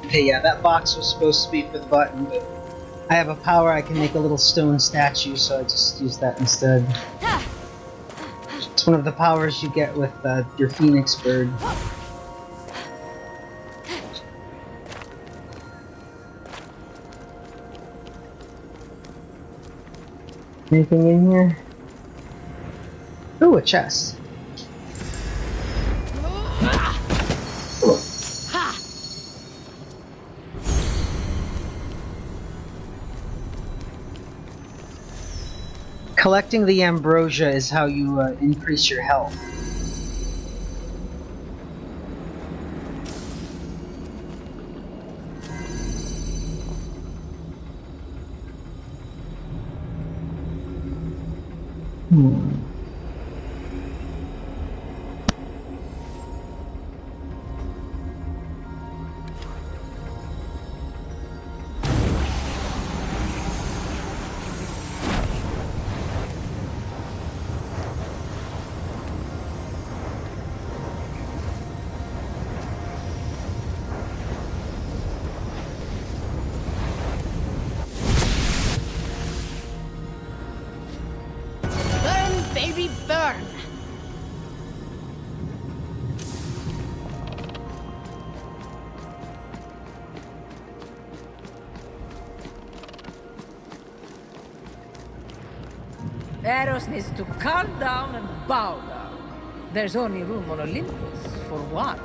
[SPEAKER 1] Okay, yeah, that box was supposed to be for the button, but I have a power I can make a little stone statue, so I just used that instead. It's one of the powers you get with your phoenix bird. Anything in here? Ooh, a chest. Collecting the ambrosia is how you increase your health.
[SPEAKER 2] Burn, baby, burn!
[SPEAKER 7] Eros needs to calm down and bow down. There's only room on Olympus for one.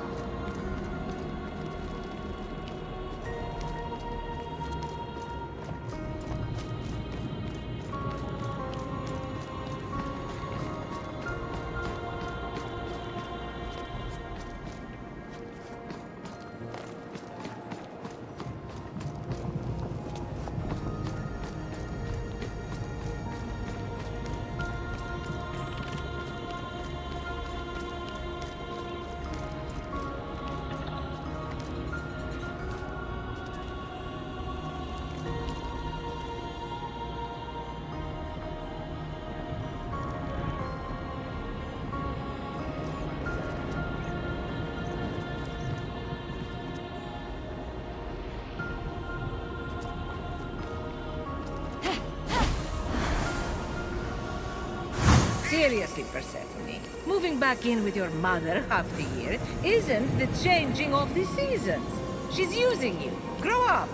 [SPEAKER 7] Seriously, Persephone, moving back in with your mother half the year isn't the changing of the seasons. She's using you. Grow up.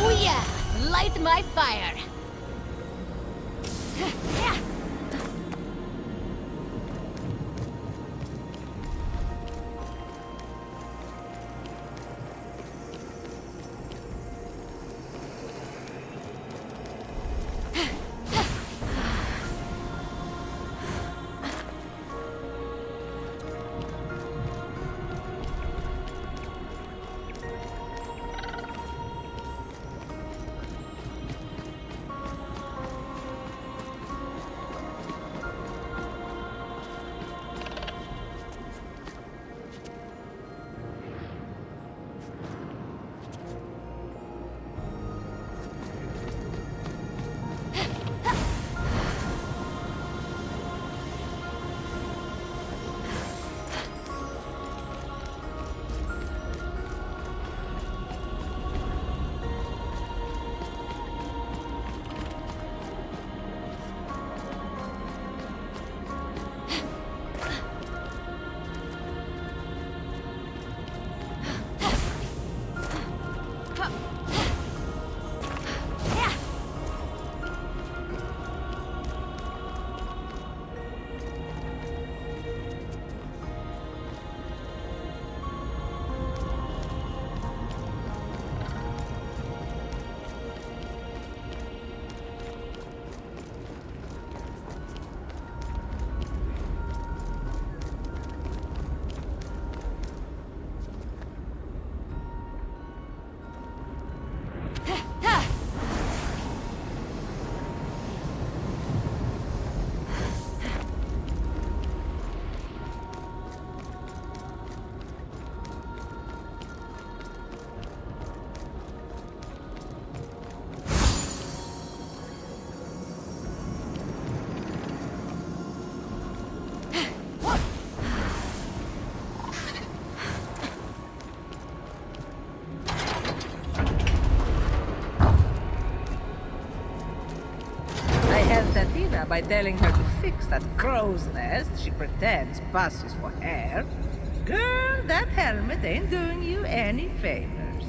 [SPEAKER 2] Oh yeah! Light my fire!
[SPEAKER 7] Athena by telling her to fix that crow's nest she pretends passes for hair. Girl, that helmet ain't doing you any favors.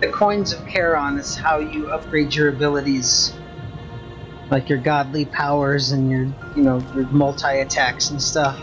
[SPEAKER 1] The coins of Charon is how you upgrade your abilities, like your godly powers and your multi attacks and stuff.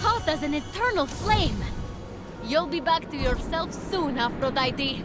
[SPEAKER 2] Hot as an eternal flame! You'll be back to yourself soon, Aphrodite.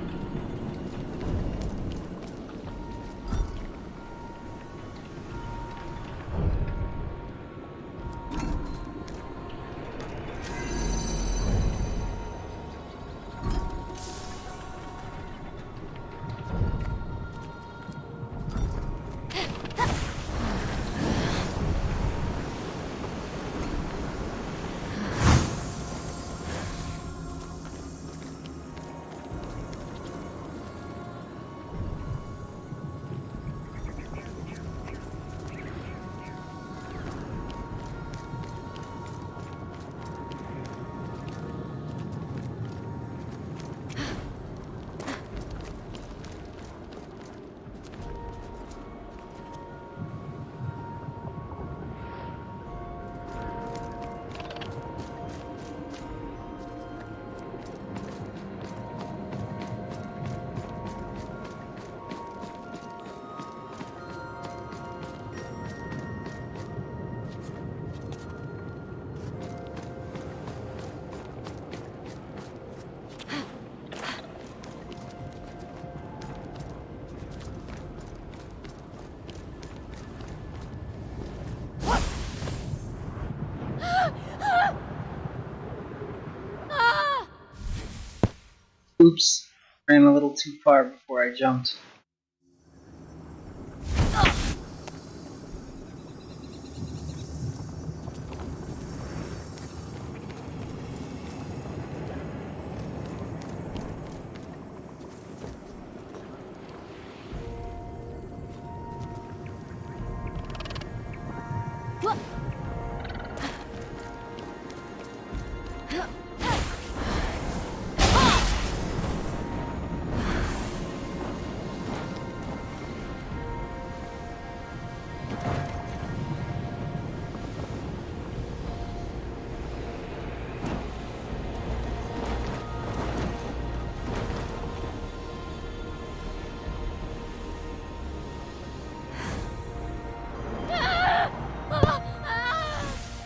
[SPEAKER 1] Oops, ran a little too far before I jumped.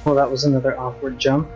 [SPEAKER 1] Well, that was another awkward jump.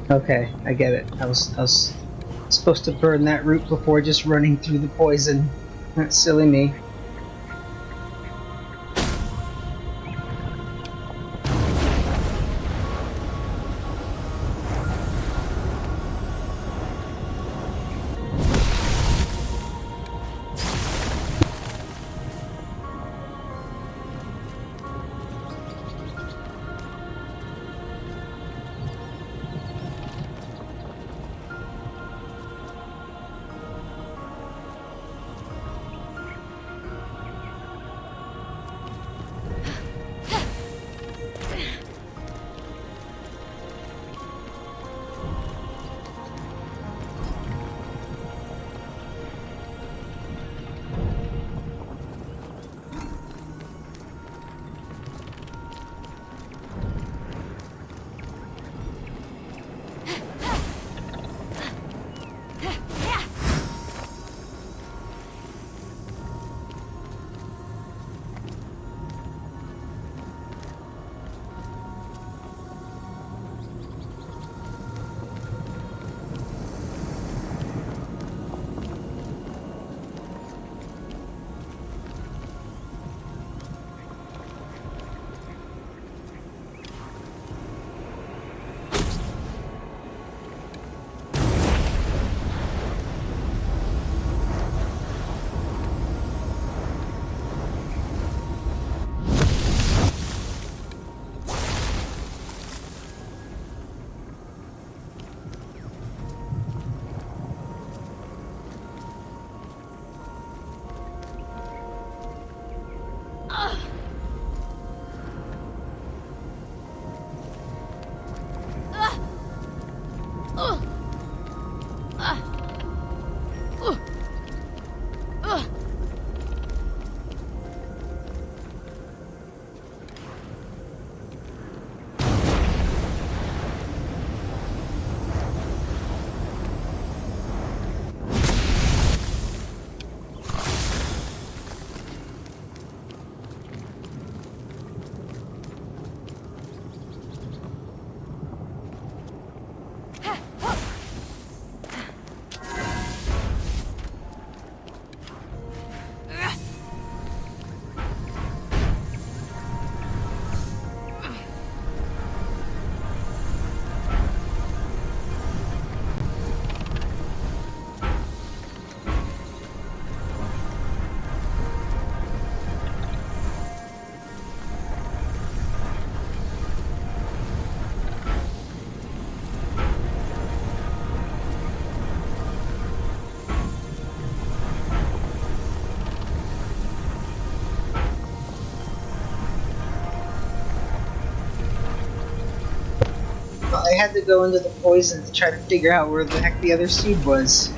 [SPEAKER 1] Okay, I get it. I was supposed to burn that root before just running through the poison. That's silly me. had to go into the poison to try to figure out where the heck the other seed was.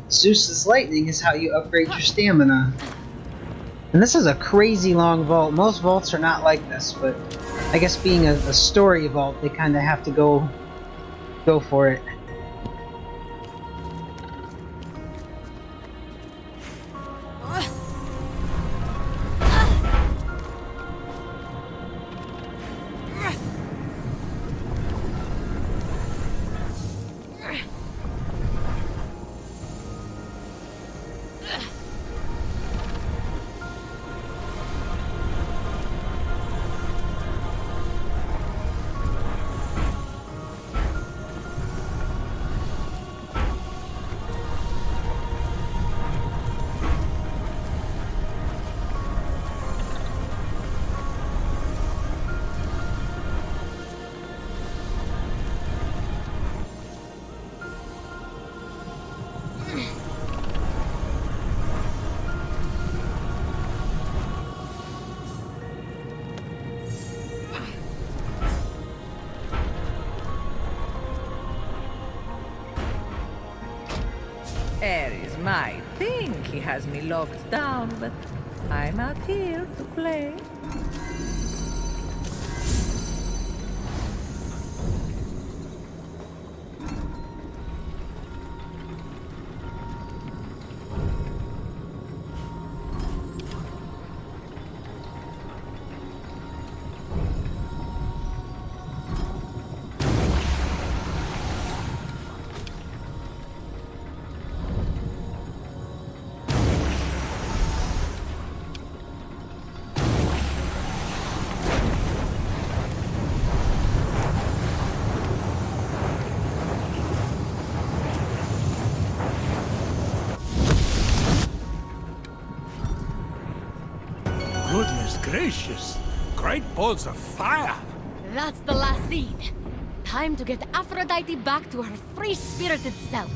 [SPEAKER 1] Zeus's lightning is how you upgrade your stamina. And this is a crazy long vault. Most vaults are not like this, but I guess being a story vault, they kind of have to go for it.
[SPEAKER 7] Ares might think he has me locked down, but I'm out here to play.
[SPEAKER 5] Goodness gracious!
[SPEAKER 4] Great balls of fire!
[SPEAKER 2] That's the last seed. Time to get Aphrodite back to her free-spirited self.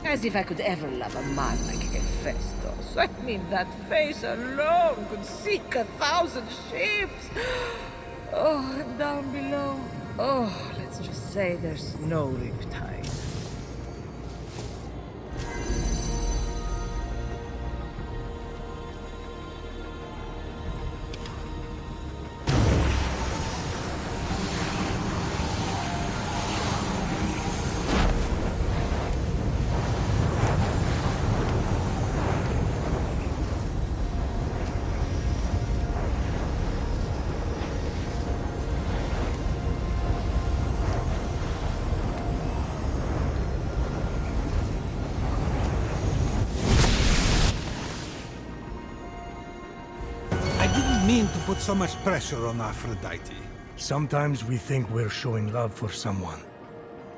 [SPEAKER 7] As if I could ever love a man like Hephaestus. I mean, that face alone could sink 1,000 ships. Oh, and down below. Oh, let's just say there's no riptide.
[SPEAKER 4] Mean to put so much pressure on Aphrodite.
[SPEAKER 5] Sometimes we think we're showing love for someone,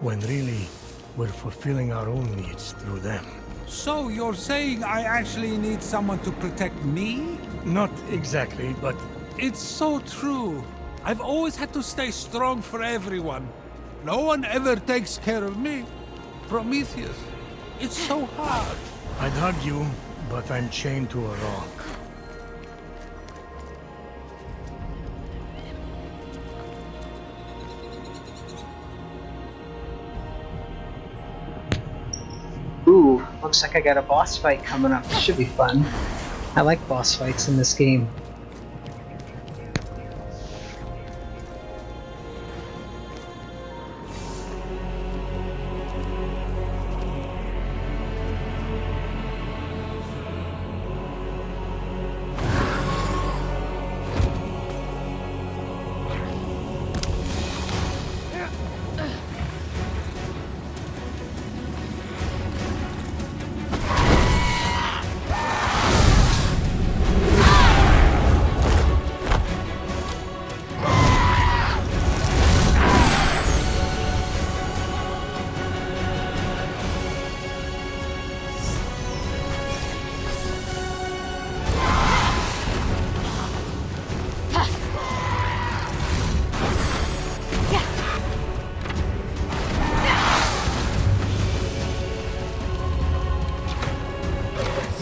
[SPEAKER 5] when really, we're fulfilling our own needs through them.
[SPEAKER 4] So you're saying I actually need someone to protect me?
[SPEAKER 5] Not exactly, but
[SPEAKER 4] It's so true. I've always had to stay strong for everyone. No one ever takes care of me. Prometheus. It's so hard.
[SPEAKER 5] I'd hug you, but I'm chained to a rock.
[SPEAKER 1] Ooh, looks like I got a boss fight coming up. This should be fun. I like boss fights in this game.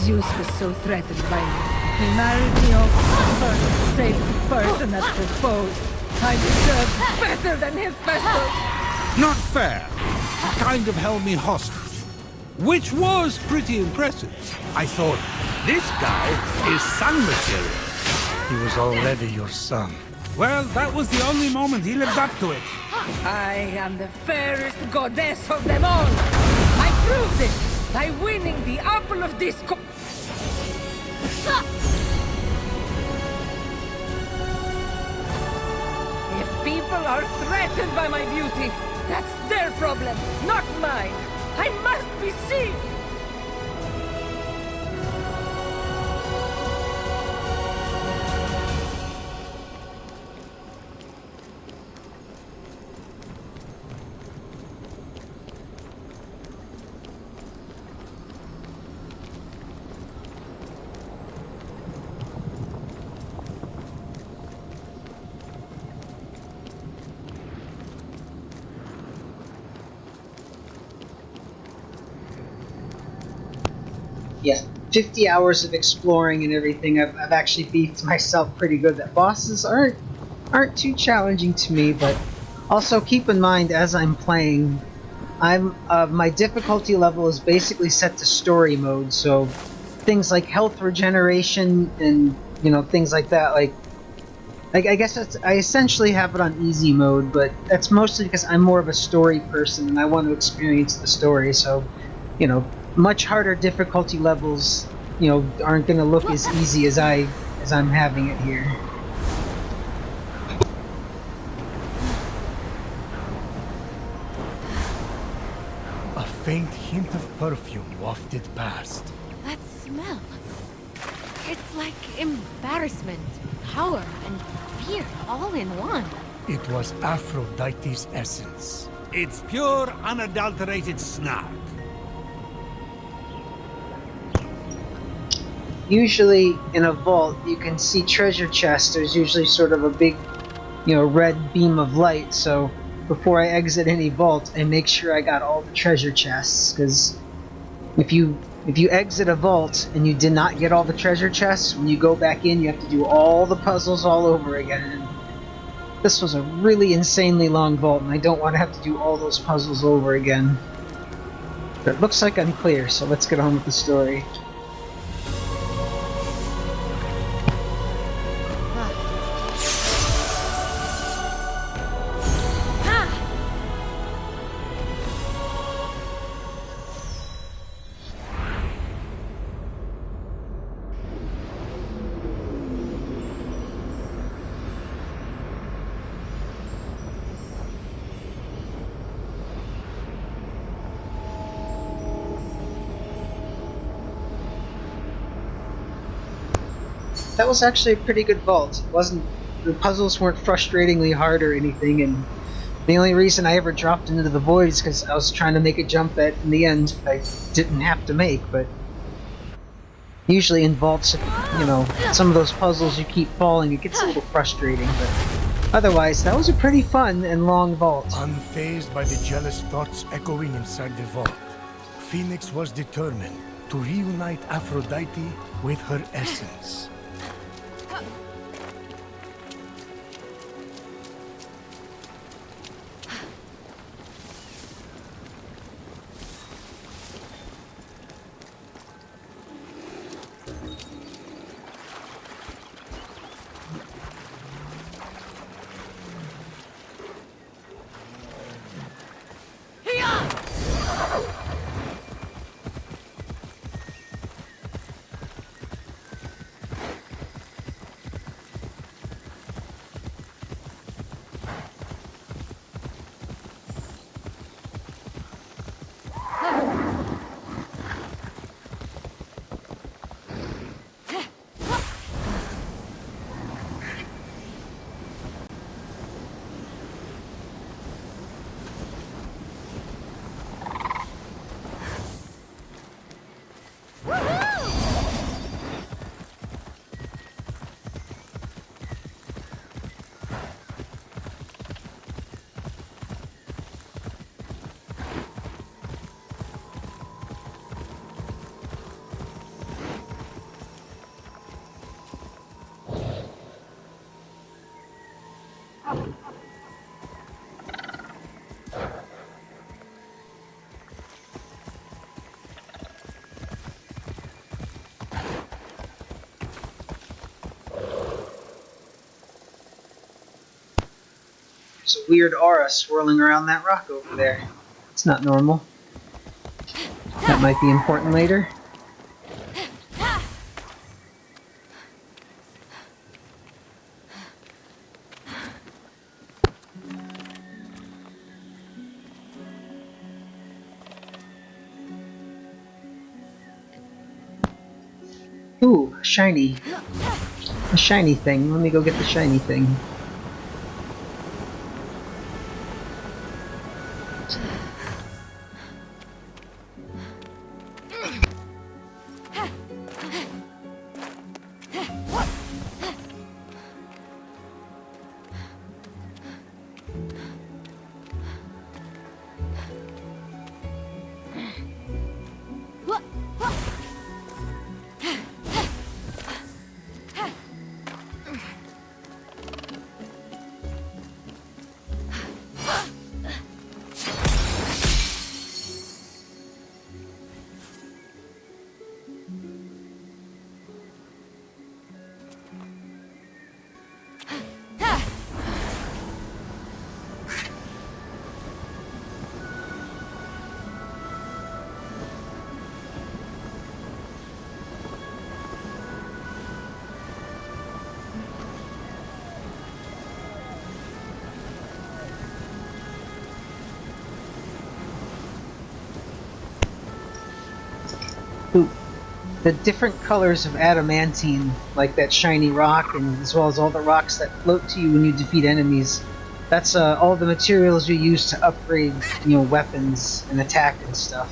[SPEAKER 7] Zeus was so threatened by me. He married me off first safety person that proposed. I deserve better than Hephaestus.
[SPEAKER 4] Not fair. He kind of held me hostage. Which was pretty impressive. I thought, this guy is son material.
[SPEAKER 5] He was already your son.
[SPEAKER 4] Well, that was the only moment he lived up to it.
[SPEAKER 7] I am the fairest goddess of them all! I proved it by winning the Apple of Discord. If people are threatened by my beauty, that's their problem, not mine. I must be seen!
[SPEAKER 1] Yeah, 50 hours of exploring and everything. I've actually beefed myself pretty good. That bosses aren't too challenging to me, but also keep in mind as I'm playing, my difficulty level is basically set to story mode. So things like health regeneration and things like that. I guess I essentially have it on easy mode, but that's mostly because I'm more of a story person and I want to experience the story. So, much harder difficulty levels, aren't going to look as easy as I'm having it here.
[SPEAKER 5] A faint hint of perfume wafted past.
[SPEAKER 2] That smell. It's like embarrassment, power, and fear all in one.
[SPEAKER 5] It was Aphrodite's essence.
[SPEAKER 4] It's pure, unadulterated snark.
[SPEAKER 1] Usually in a vault, you can see treasure chests. There's usually sort of a big, red beam of light. So before I exit any vault, I make sure I got all the treasure chests. Because if you exit a vault and you did not get all the treasure chests, when you go back in, you have to do all the puzzles all over again. And this was a really insanely long vault, and I don't want to have to do all those puzzles over again. But it looks like I'm clear, so let's get on with the story. That was actually a pretty good vault. The puzzles weren't frustratingly hard or anything, and the only reason I ever dropped into the void is because I was trying to make a jump that in the end I didn't have to make. But usually in vaults, some of those puzzles you keep falling, it gets a little frustrating. But otherwise, that was a pretty fun and long vault.
[SPEAKER 5] Unfazed by the jealous thoughts echoing inside the vault, Phoenix was determined to reunite Aphrodite with her essence.
[SPEAKER 1] There's a weird aura swirling around that rock over there. It's not normal. That might be important later. Ooh, shiny. A shiny thing. Let me go get the shiny thing. Ooh. The different colors of adamantine, like that shiny rock, and as well as all the rocks that float to you when you defeat enemies, that's all the materials you use to upgrade, weapons and attack and stuff.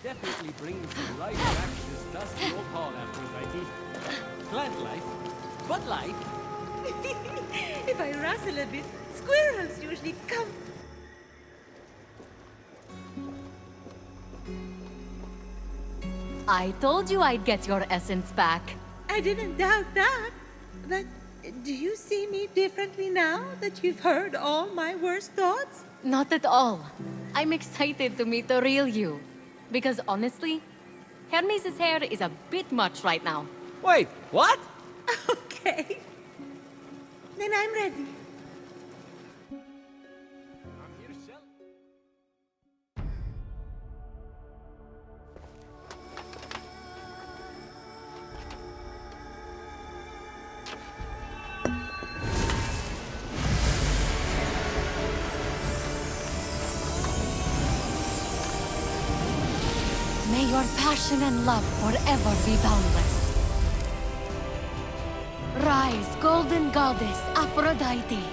[SPEAKER 6] definitely bringing some life back to this dusty old hall, Aphrodite. Plant life, but life.
[SPEAKER 3] If I rustle a bit, squirrels usually come.
[SPEAKER 2] I told you I'd get your essence back.
[SPEAKER 3] I didn't doubt that. But do you see me differently now that you've heard all my worst thoughts?
[SPEAKER 2] Not at all. I'm excited to meet the real you. Because honestly, Hermes' hair is a bit much right now.
[SPEAKER 6] Wait, what?
[SPEAKER 3] Okay. Then I'm ready.
[SPEAKER 6] I'm here sell.
[SPEAKER 2] May your passion and love forever be boundless. Rise, golden goddess Aphrodite.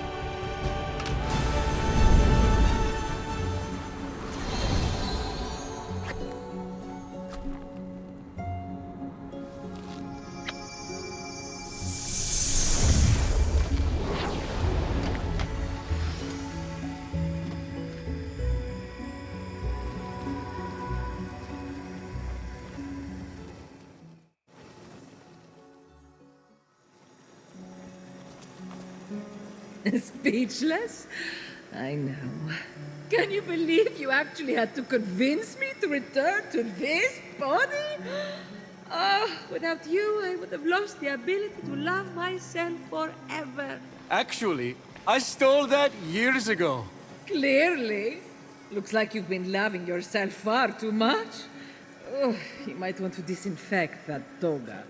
[SPEAKER 7] Speechless? I know. Can you believe you actually had to convince me to return to this body? Oh, without you, I would have lost the ability to love myself forever.
[SPEAKER 6] Actually, I stole that years ago.
[SPEAKER 7] Clearly. Looks like you've been loving yourself far too much. Oh, you might want to disinfect that toga.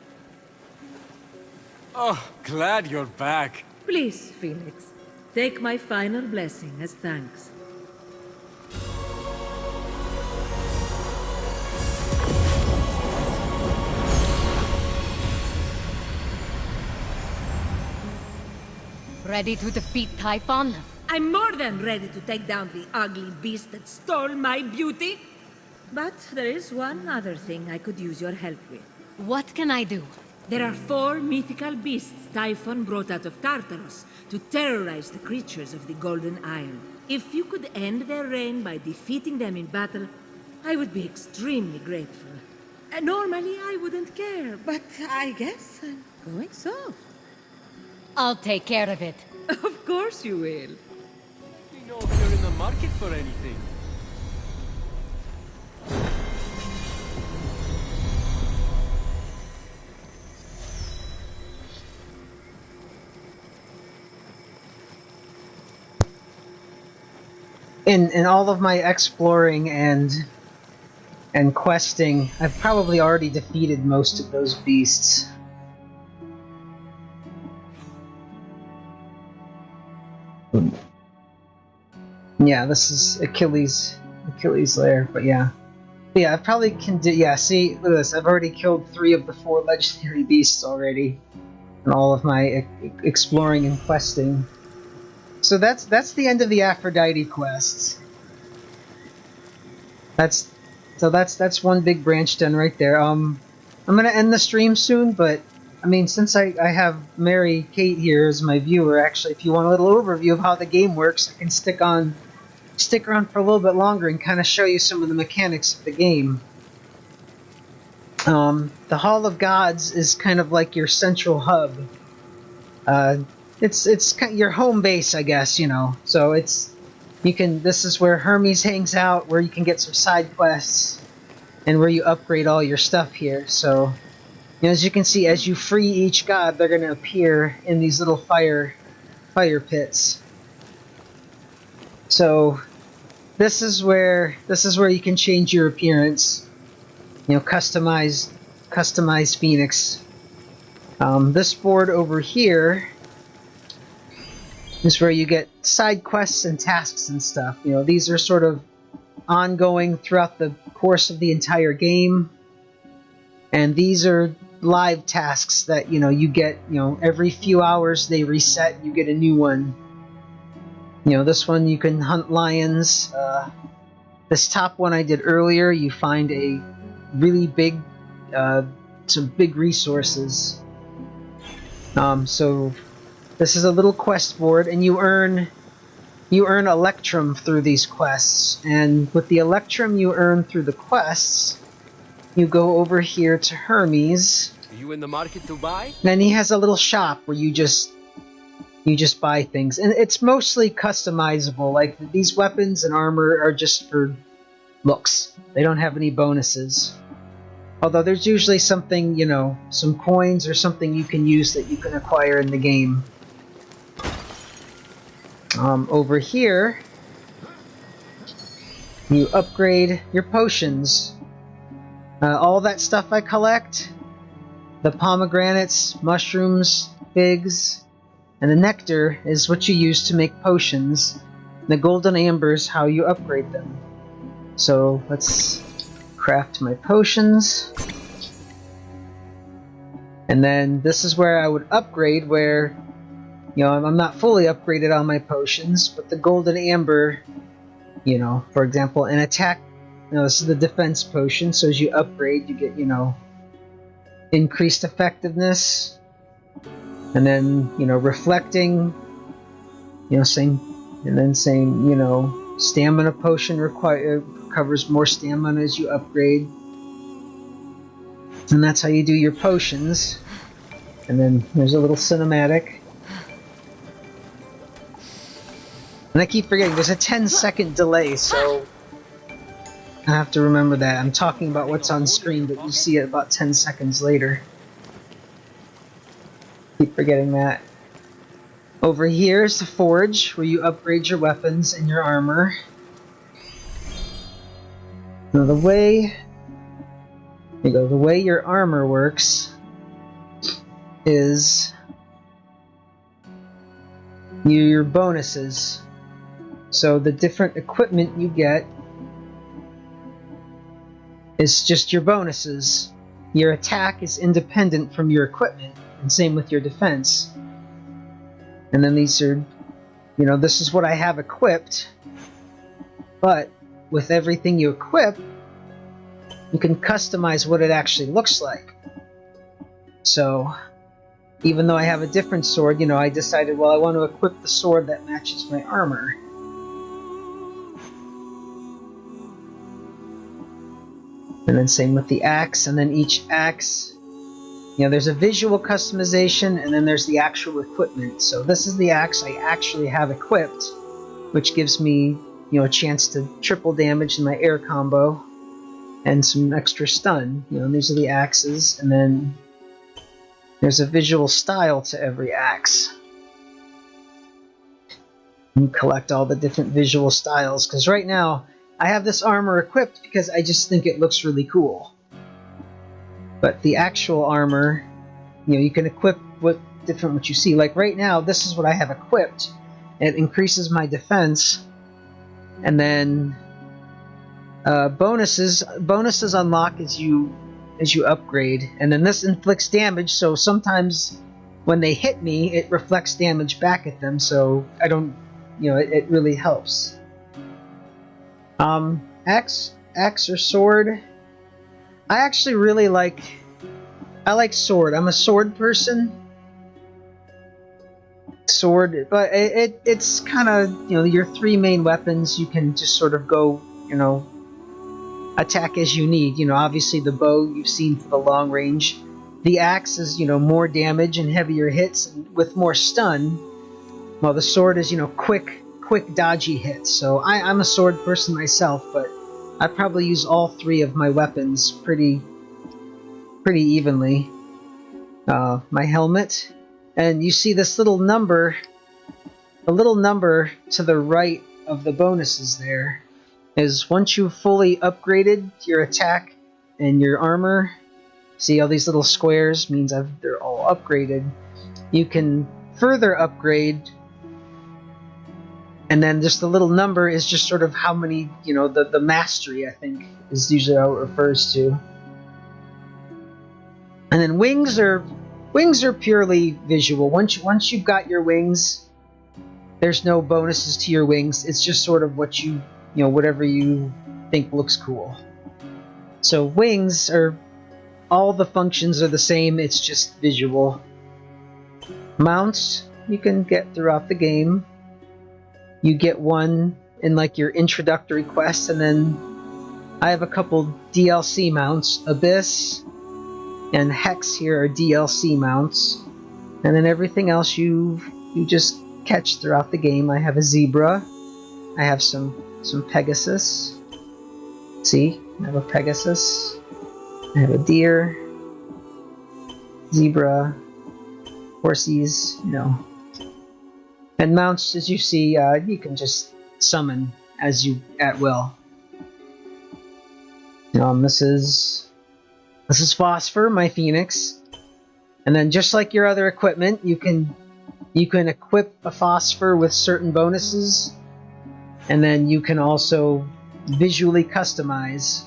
[SPEAKER 6] Oh, glad you're back.
[SPEAKER 7] Please, Phoenix, take my final blessing as thanks.
[SPEAKER 2] Ready to defeat Typhon?
[SPEAKER 3] I'm more than ready to take down the ugly beast that stole my beauty. But there is one other thing I could use your help with.
[SPEAKER 2] What can I do?
[SPEAKER 3] There are 4 mythical beasts Typhon brought out of Tartarus to terrorize the creatures of the Golden Isle. If you could end their reign by defeating them in battle, I would be extremely grateful. Normally, I wouldn't care, but I guess I'm going soft.
[SPEAKER 2] I'll take care of it.
[SPEAKER 7] Of course you will.
[SPEAKER 6] We know if you're in the market for anything.
[SPEAKER 1] In all of my exploring and questing, I've probably already defeated most of those beasts. Yeah, this is Achilles' lair, but yeah. Yeah, I probably can do, yeah, see, look at this, I've already killed 3 of the 4 legendary beasts already in all of my exploring and questing. So that's the end of the Aphrodite quests. That's one big branch done right there. I'm gonna end the stream soon, but I mean, since I have Mary Kate here as my viewer, actually, if you want a little overview of how the game works, I can stick around for a little bit longer and kind of show you some of the mechanics of the game. The Hall of Gods is kind of like your central hub. It's kind of your home base, I guess, you know. So this is where Hermes hangs out, where you can get some side quests, and where you upgrade all your stuff here. So, you know, as you can see, as you free each god, they're going to appear in these little fire pits. So, this is where you can change your appearance. You know, customize Phoenix. This board over here is where you get side quests and tasks and stuff. You know, these are sort of ongoing throughout the course of the entire game. And these are live tasks that, you know, you get, you know, every few hours they reset, you get a new one. You know, this one you can hunt lions. This top one I did earlier, you find a really big, some big resources. So this is a little quest board, and you earn Electrum through these quests. And with the Electrum you earn through the quests, you go over here to Hermes.
[SPEAKER 6] Are you in the market to buy?
[SPEAKER 1] And he has a little shop where you just buy things, and it's mostly customizable. Like, these weapons and armor are just for looks. They don't have any bonuses. Although there's usually something, some coins or something you can use that you can acquire in the game. Over here, you upgrade your potions. All that stuff I collect, the pomegranates, mushrooms, figs, and the nectar is what you use to make potions. The golden amber is how you upgrade them. So let's craft my potions. And then this is where I would upgrade, where I'm not fully upgraded on my potions, but the golden amber, for example, an attack, this is the defense potion, so as you upgrade, you get, increased effectiveness, and then, reflecting, same, and then same, stamina potion covers more stamina as you upgrade, and that's how you do your potions. And then there's a little cinematic. And I keep forgetting, there's a 10-second delay, so I have to remember that. I'm talking about what's on screen, but you see it about 10 seconds later. Keep forgetting that. Over here is the forge, where you upgrade your weapons and your armor. Now the way your armor works is your bonuses. So the different equipment you get is just your bonuses. Your attack is independent from your equipment, and same with your defense. And then these are, this is what I have equipped, but with everything you equip, you can customize what it actually looks like. So, even though I have a different sword, I decided, well, I want to equip the sword that matches my armor. And then same with the axe, and then each axe, there's a visual customization, and then there's the actual equipment. So this is the axe I actually have equipped, which gives me, a chance to triple damage in my air combo, and some extra stun. And these are the axes, and then there's a visual style to every axe. You collect all the different visual styles, because right now, I have this armor equipped because I just think it looks really cool. But the actual armor, you can equip what you see. Like right now, this is what I have equipped. It increases my defense, and then bonuses unlock as you upgrade, and then this inflicts damage. So sometimes when they hit me, it reflects damage back at them. So I don't, it really helps. Axe or sword. I actually really like sword. I'm a sword person. Sword, but it's kind of, your three main weapons. You can just sort of go, attack as you need. Obviously the bow you've seen for the long range. The axe is, more damage and heavier hits with more stun. While the sword is, quick dodgy hits. So I'm a sword person myself, but I probably use all three of my weapons pretty evenly. My helmet, and you see this little number, the little number to the right of the bonuses there, is once you've fully upgraded your attack and your armor, see all these little squares means they're all upgraded. You can further upgrade, and then just the little number is just sort of how many, the mastery, I think, is usually how it refers to. And then wings are purely visual. Once you've got your wings, there's no bonuses to your wings. It's just sort of what whatever you think looks cool. So wings are, all the functions are the same, it's just visual. Mounts you can get throughout the game. You get one in like your introductory quest, and then I have a couple DLC mounts. Abyss and Hex here are DLC mounts. And then everything else you just catch throughout the game. I have a zebra. I have some Pegasus. See? I have a Pegasus. I have a deer. Zebra. Horsies, you know. And mounts, as you see, you can just summon as you at will. This is Phosphor, my Phoenix. And then just like your other equipment, you can equip a Phosphor with certain bonuses, and then you can also visually customize.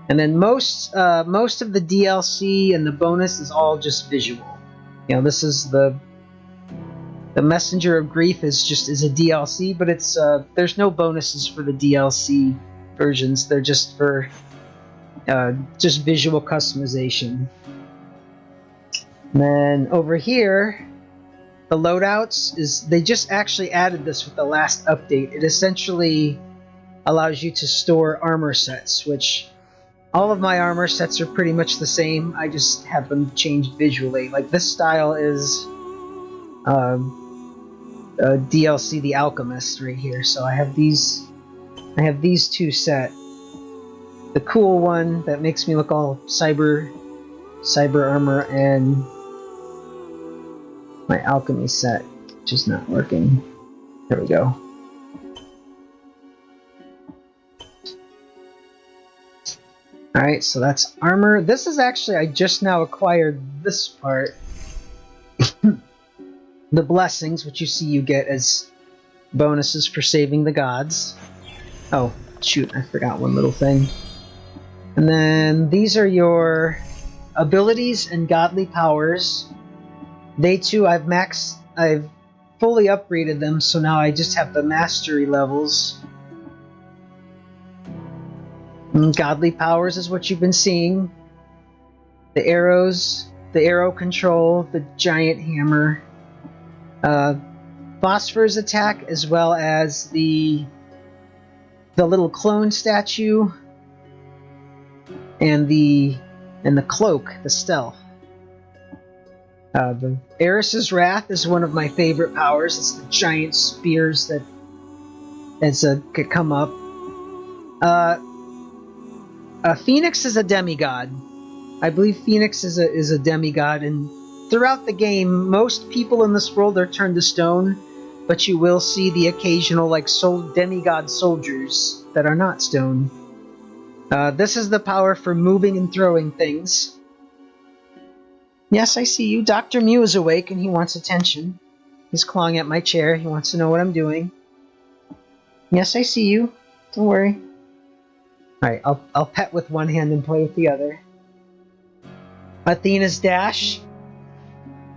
[SPEAKER 1] And then most of the DLC and the bonus is all just visual. This is the Messenger of Grief is a DLC, but it's there's no bonuses for the DLC versions. They're just for just visual customization. And then over here, the loadouts they just actually added this with the last update. It essentially allows you to store armor sets, which all of my armor sets are pretty much the same. I just have them changed visually. Like this style is DLC The Alchemist right here. So I have these two set. The cool one that makes me look all cyber armor, and my alchemy set, which is not working. There we go. Alright, so that's armor. This is actually, I just now acquired this part. The blessings, which you see you get as bonuses for saving the gods. Oh, shoot, I forgot one little thing. And then these are your abilities and godly powers. They too, I've fully upgraded them, so now I just have the mastery levels. And godly powers is what you've been seeing. The arrows, the arrow control, the giant hammer, Phosphor's attack, as well as the little clone statue, and the cloak, the stealth. The Eris's Wrath is one of my favorite powers. It's the giant spears that could come up. Phoenix is a demigod. I believe Phoenix is a demigod, and throughout the game, most people in this world are turned to stone, but you will see the occasional demigod soldiers that are not stone. This is the power for moving and throwing things. Yes, I see you. Dr. Mew is awake and he wants attention. He's clawing at my chair. He wants to know what I'm doing. Yes, I see you. Don't worry. Alright, I'll pet with one hand and play with the other. Athena's dash.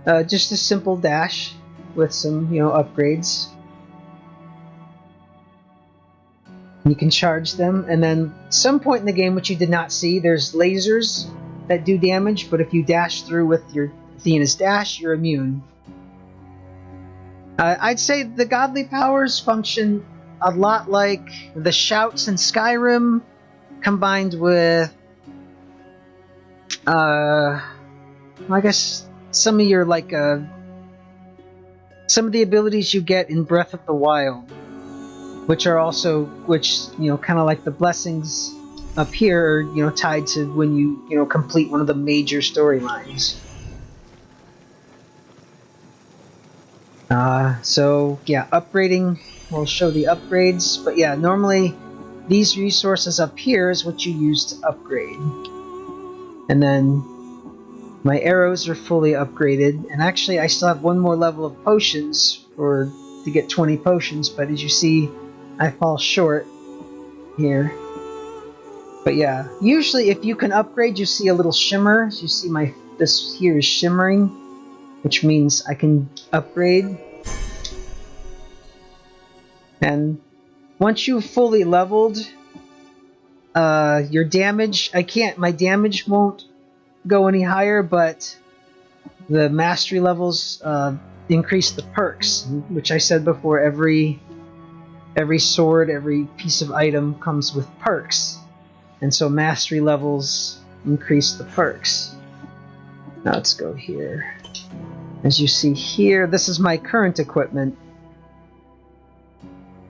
[SPEAKER 1] Just a simple dash with some, upgrades. You can charge them, and then some point in the game, which you did not see, there's lasers that do damage, but if you dash through with your Athena's dash, you're immune. I'd say the godly powers function a lot like the shouts in Skyrim, combined with, I guess some of your some of the abilities you get in Breath of the Wild, which kind of like the blessings up here are, tied to when you, complete one of the major storylines. So yeah, upgrading, we'll show the upgrades, but yeah, normally these resources up here is what you use to upgrade. And then my arrows are fully upgraded, and actually I still have one more level of potions to get 20 potions, but as you see, I fall short here. But yeah, usually if you can upgrade, you see a little shimmer. As you see, this here is shimmering, which means I can upgrade. And once you've fully leveled, your damage, my damage won't go any higher, but the mastery levels increase the perks, which I said before, every sword, every piece of item comes with perks. And so mastery levels increase the perks. Now let's go here. As you see here, this is my current equipment.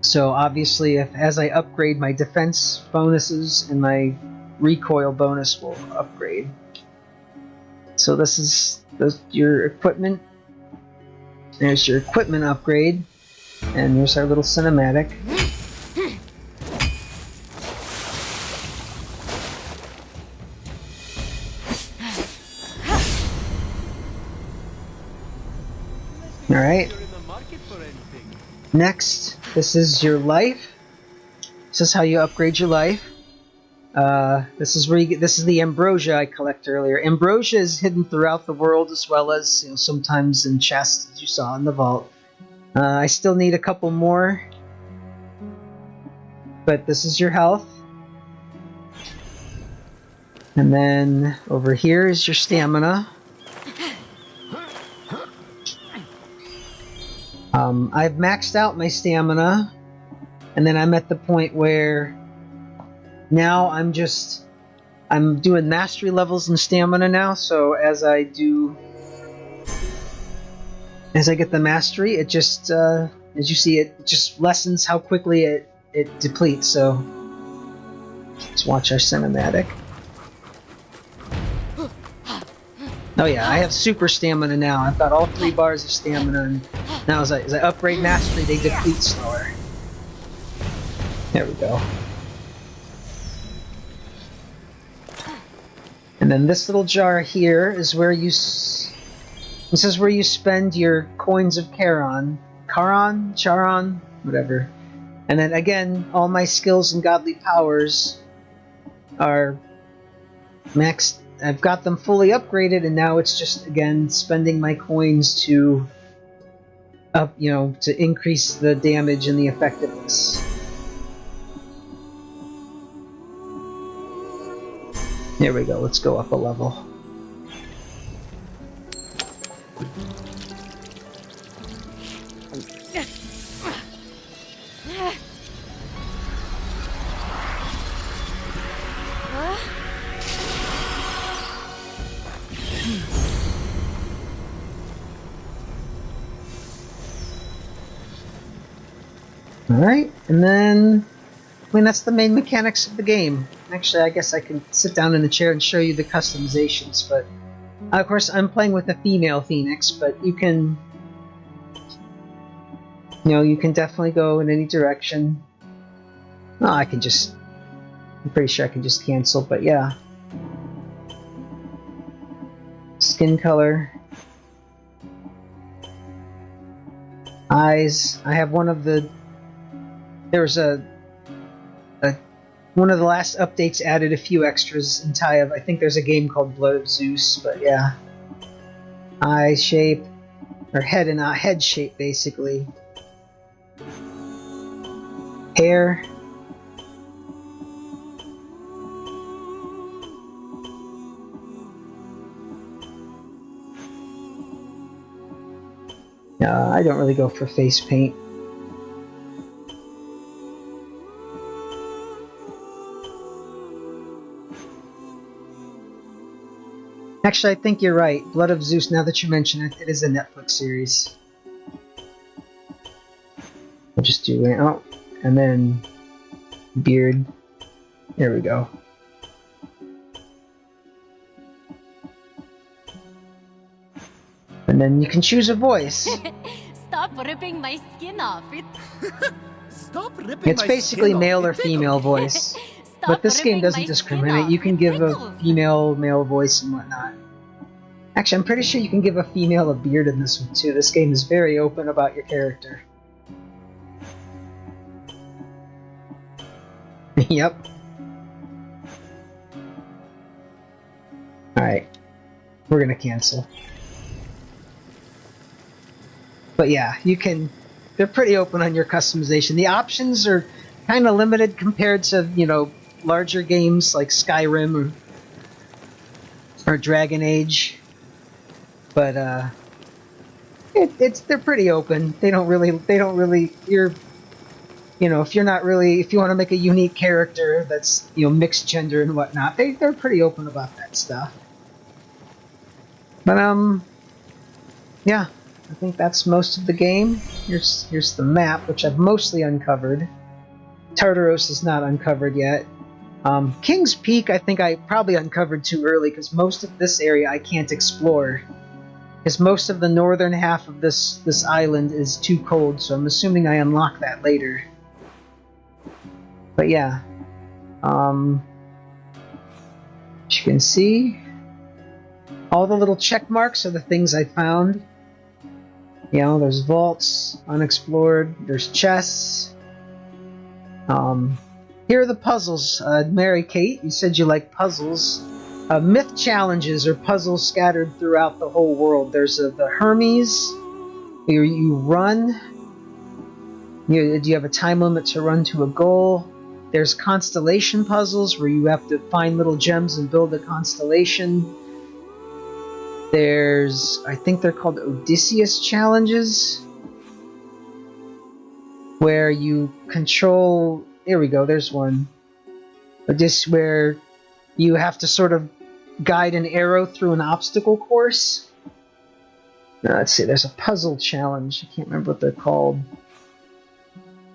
[SPEAKER 1] So obviously, as I upgrade, my defense bonuses and my recoil bonus will upgrade. So this is your equipment. There's your equipment upgrade. And here's our little cinematic. Alright. Next, this is your life. This is how you upgrade your life. This is where you get. This is the ambrosia I collected earlier. Ambrosia is hidden throughout the world, as well as sometimes in chests, as you saw in the vault. I still need a couple more, but this is your health. And then over here is your stamina. I've maxed out my stamina, and then I'm at the point where now I'm doing mastery levels in stamina now, so as I get the mastery, it just, as you see, it just lessens how quickly it depletes, so let's watch our cinematic. Oh yeah, I have super stamina now. I've got all 3 bars of stamina, and now as I upgrade mastery, they deplete slower. There we go. And then this little jar here is where this is where you spend your coins of Charon, whatever. And then again, all my skills and godly powers are maxed. I've got them fully upgraded, and now it's just again spending my coins to to increase the damage and the effectiveness. There we go. Let's go up a level. Alright, and then, that's the main mechanics of the game. Actually, I guess I can sit down in the chair and show you the customizations, but of course I'm playing with a female Phoenix, but you can, you can definitely go in any direction. Oh, I'm pretty sure I can just cancel, but yeah. Skin color. Eyes. I have one of the... There's one of the last updates added a few extras in Taev. I think there's a game called Blood of Zeus, but yeah. Eye shape, or head shape, basically. Hair. I don't really go for face paint. Actually, I think you're right. Blood of Zeus, now that you mention it, it is a Netflix series. I'll just do it. Oh, and then beard. There we go. And then you can choose a voice.
[SPEAKER 2] Stop ripping my skin off.
[SPEAKER 4] Stop ripping
[SPEAKER 1] It's basically male or female voice. But this game doesn't discriminate. You can give a female, male voice and whatnot. Actually, I'm pretty sure you can give a female a beard in this one too. This game is very open about your character. Yep. Alright. We're gonna cancel. But yeah, they're pretty open on your customization. The options are kind of limited compared to, larger games like Skyrim or Dragon Age, but they're pretty open. They don't really if you're not really, if you want to make a unique character that's, mixed gender and whatnot, they're pretty open about that stuff. But yeah, I think that's most of the game. Here's the map, which I've mostly uncovered. Tartaros is not uncovered yet. King's Peak, I think I probably uncovered too early, because most of this area I can't explore. Because most of the northern half of this island is too cold, so I'm assuming I unlock that later. But yeah, as you can see, all the little check marks are the things I found. There's vaults, unexplored, there's chests. Here are the puzzles. Mary Kate, you said you like puzzles. Myth challenges are puzzles scattered throughout the whole world. There's the Hermes, where you run. Do you have a time limit to run to a goal? There's constellation puzzles, where you have to find little gems and build a constellation. There's, I think they're called Odysseus challenges, where you control... Here we go, there's one. Where you have to sort of guide an arrow through an obstacle course. Let's see, there's a puzzle challenge. I can't remember what they're called.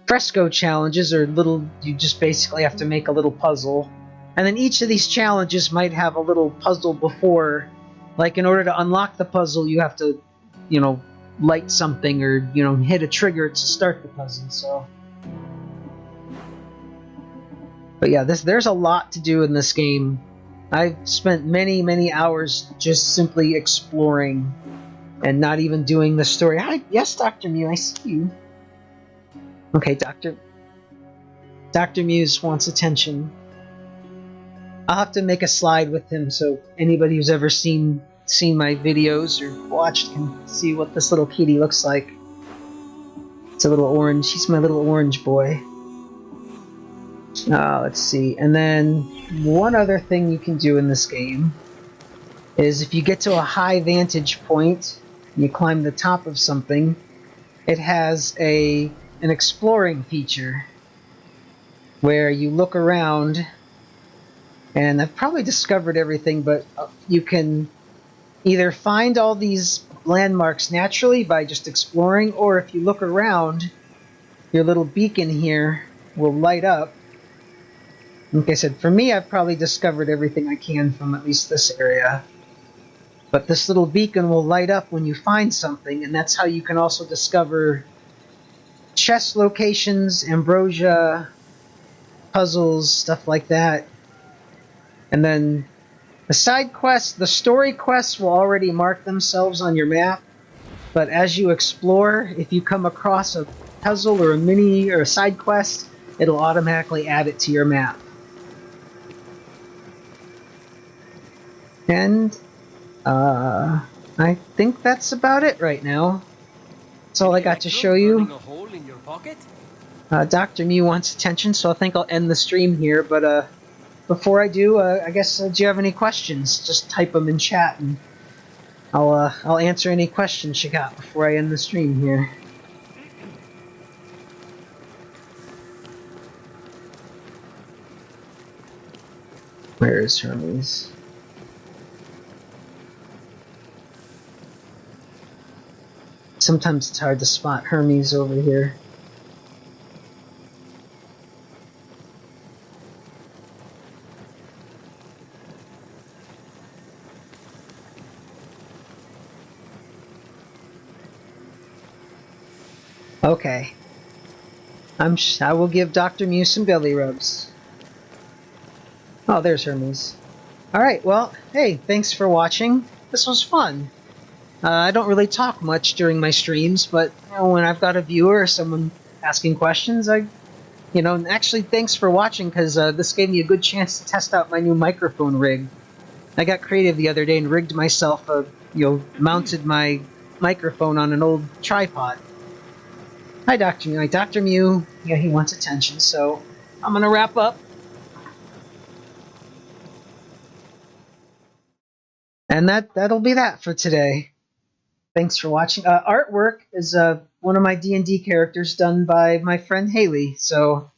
[SPEAKER 1] Fresco challenges are little, you just basically have to make a little puzzle. And then each of these challenges might have a little puzzle before. Like, in order to unlock the puzzle, you have to, light something or, hit a trigger to start the puzzle, so... But yeah, there's a lot to do in this game. I've spent many, many hours just simply exploring and not even doing the story. Hi, yes, Dr. Mew, I see you. Okay, Dr. Muse wants attention. I'll have to make a slide with him so anybody who's ever seen my videos or watched can see what this little kitty looks like. It's a little orange. He's my little orange boy. Let's see. And then one other thing you can do in this game is if you get to a high vantage point, you climb the top of something, it has an exploring feature where you look around, and I've probably discovered everything, but you can either find all these landmarks naturally by just exploring, or if you look around, your little beacon here will light up. Like I said, for me, I've probably discovered everything I can from at least this area. But this little beacon will light up when you find something, and that's how you can also discover chest locations, ambrosia, puzzles, stuff like that. And then the side quests, the story quests will already mark themselves on your map, but as you explore, if you come across a puzzle or a mini or a side quest, it'll automatically add it to your map. And I think that's about it right now. That's all I got to show you. Dr. Mew wants attention, so I think I'll end the stream here, but before I do, I guess, do you have any questions? Just type them in chat, and I'll answer any questions you got before I end the stream here. Where is Hermes? Sometimes it's hard to spot Hermes over here. Okay. I will give Dr. Mew some belly rubs. Oh, there's Hermes. Alright, well, hey, thanks for watching. This was fun. I don't really talk much during my streams, but when I've got a viewer or someone asking questions, actually thanks for watching, because this gave me a good chance to test out my new microphone rig. I got creative the other day and rigged myself mounted my microphone on an old tripod. Hi, Dr. Mew. Dr. Mew, yeah, he wants attention, so I'm gonna wrap up. And that'll be that for today. Thanks for watching. Artwork is one of my D&D characters done by my friend Haley. So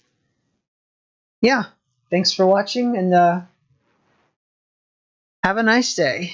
[SPEAKER 1] yeah, thanks for watching, and have a nice day.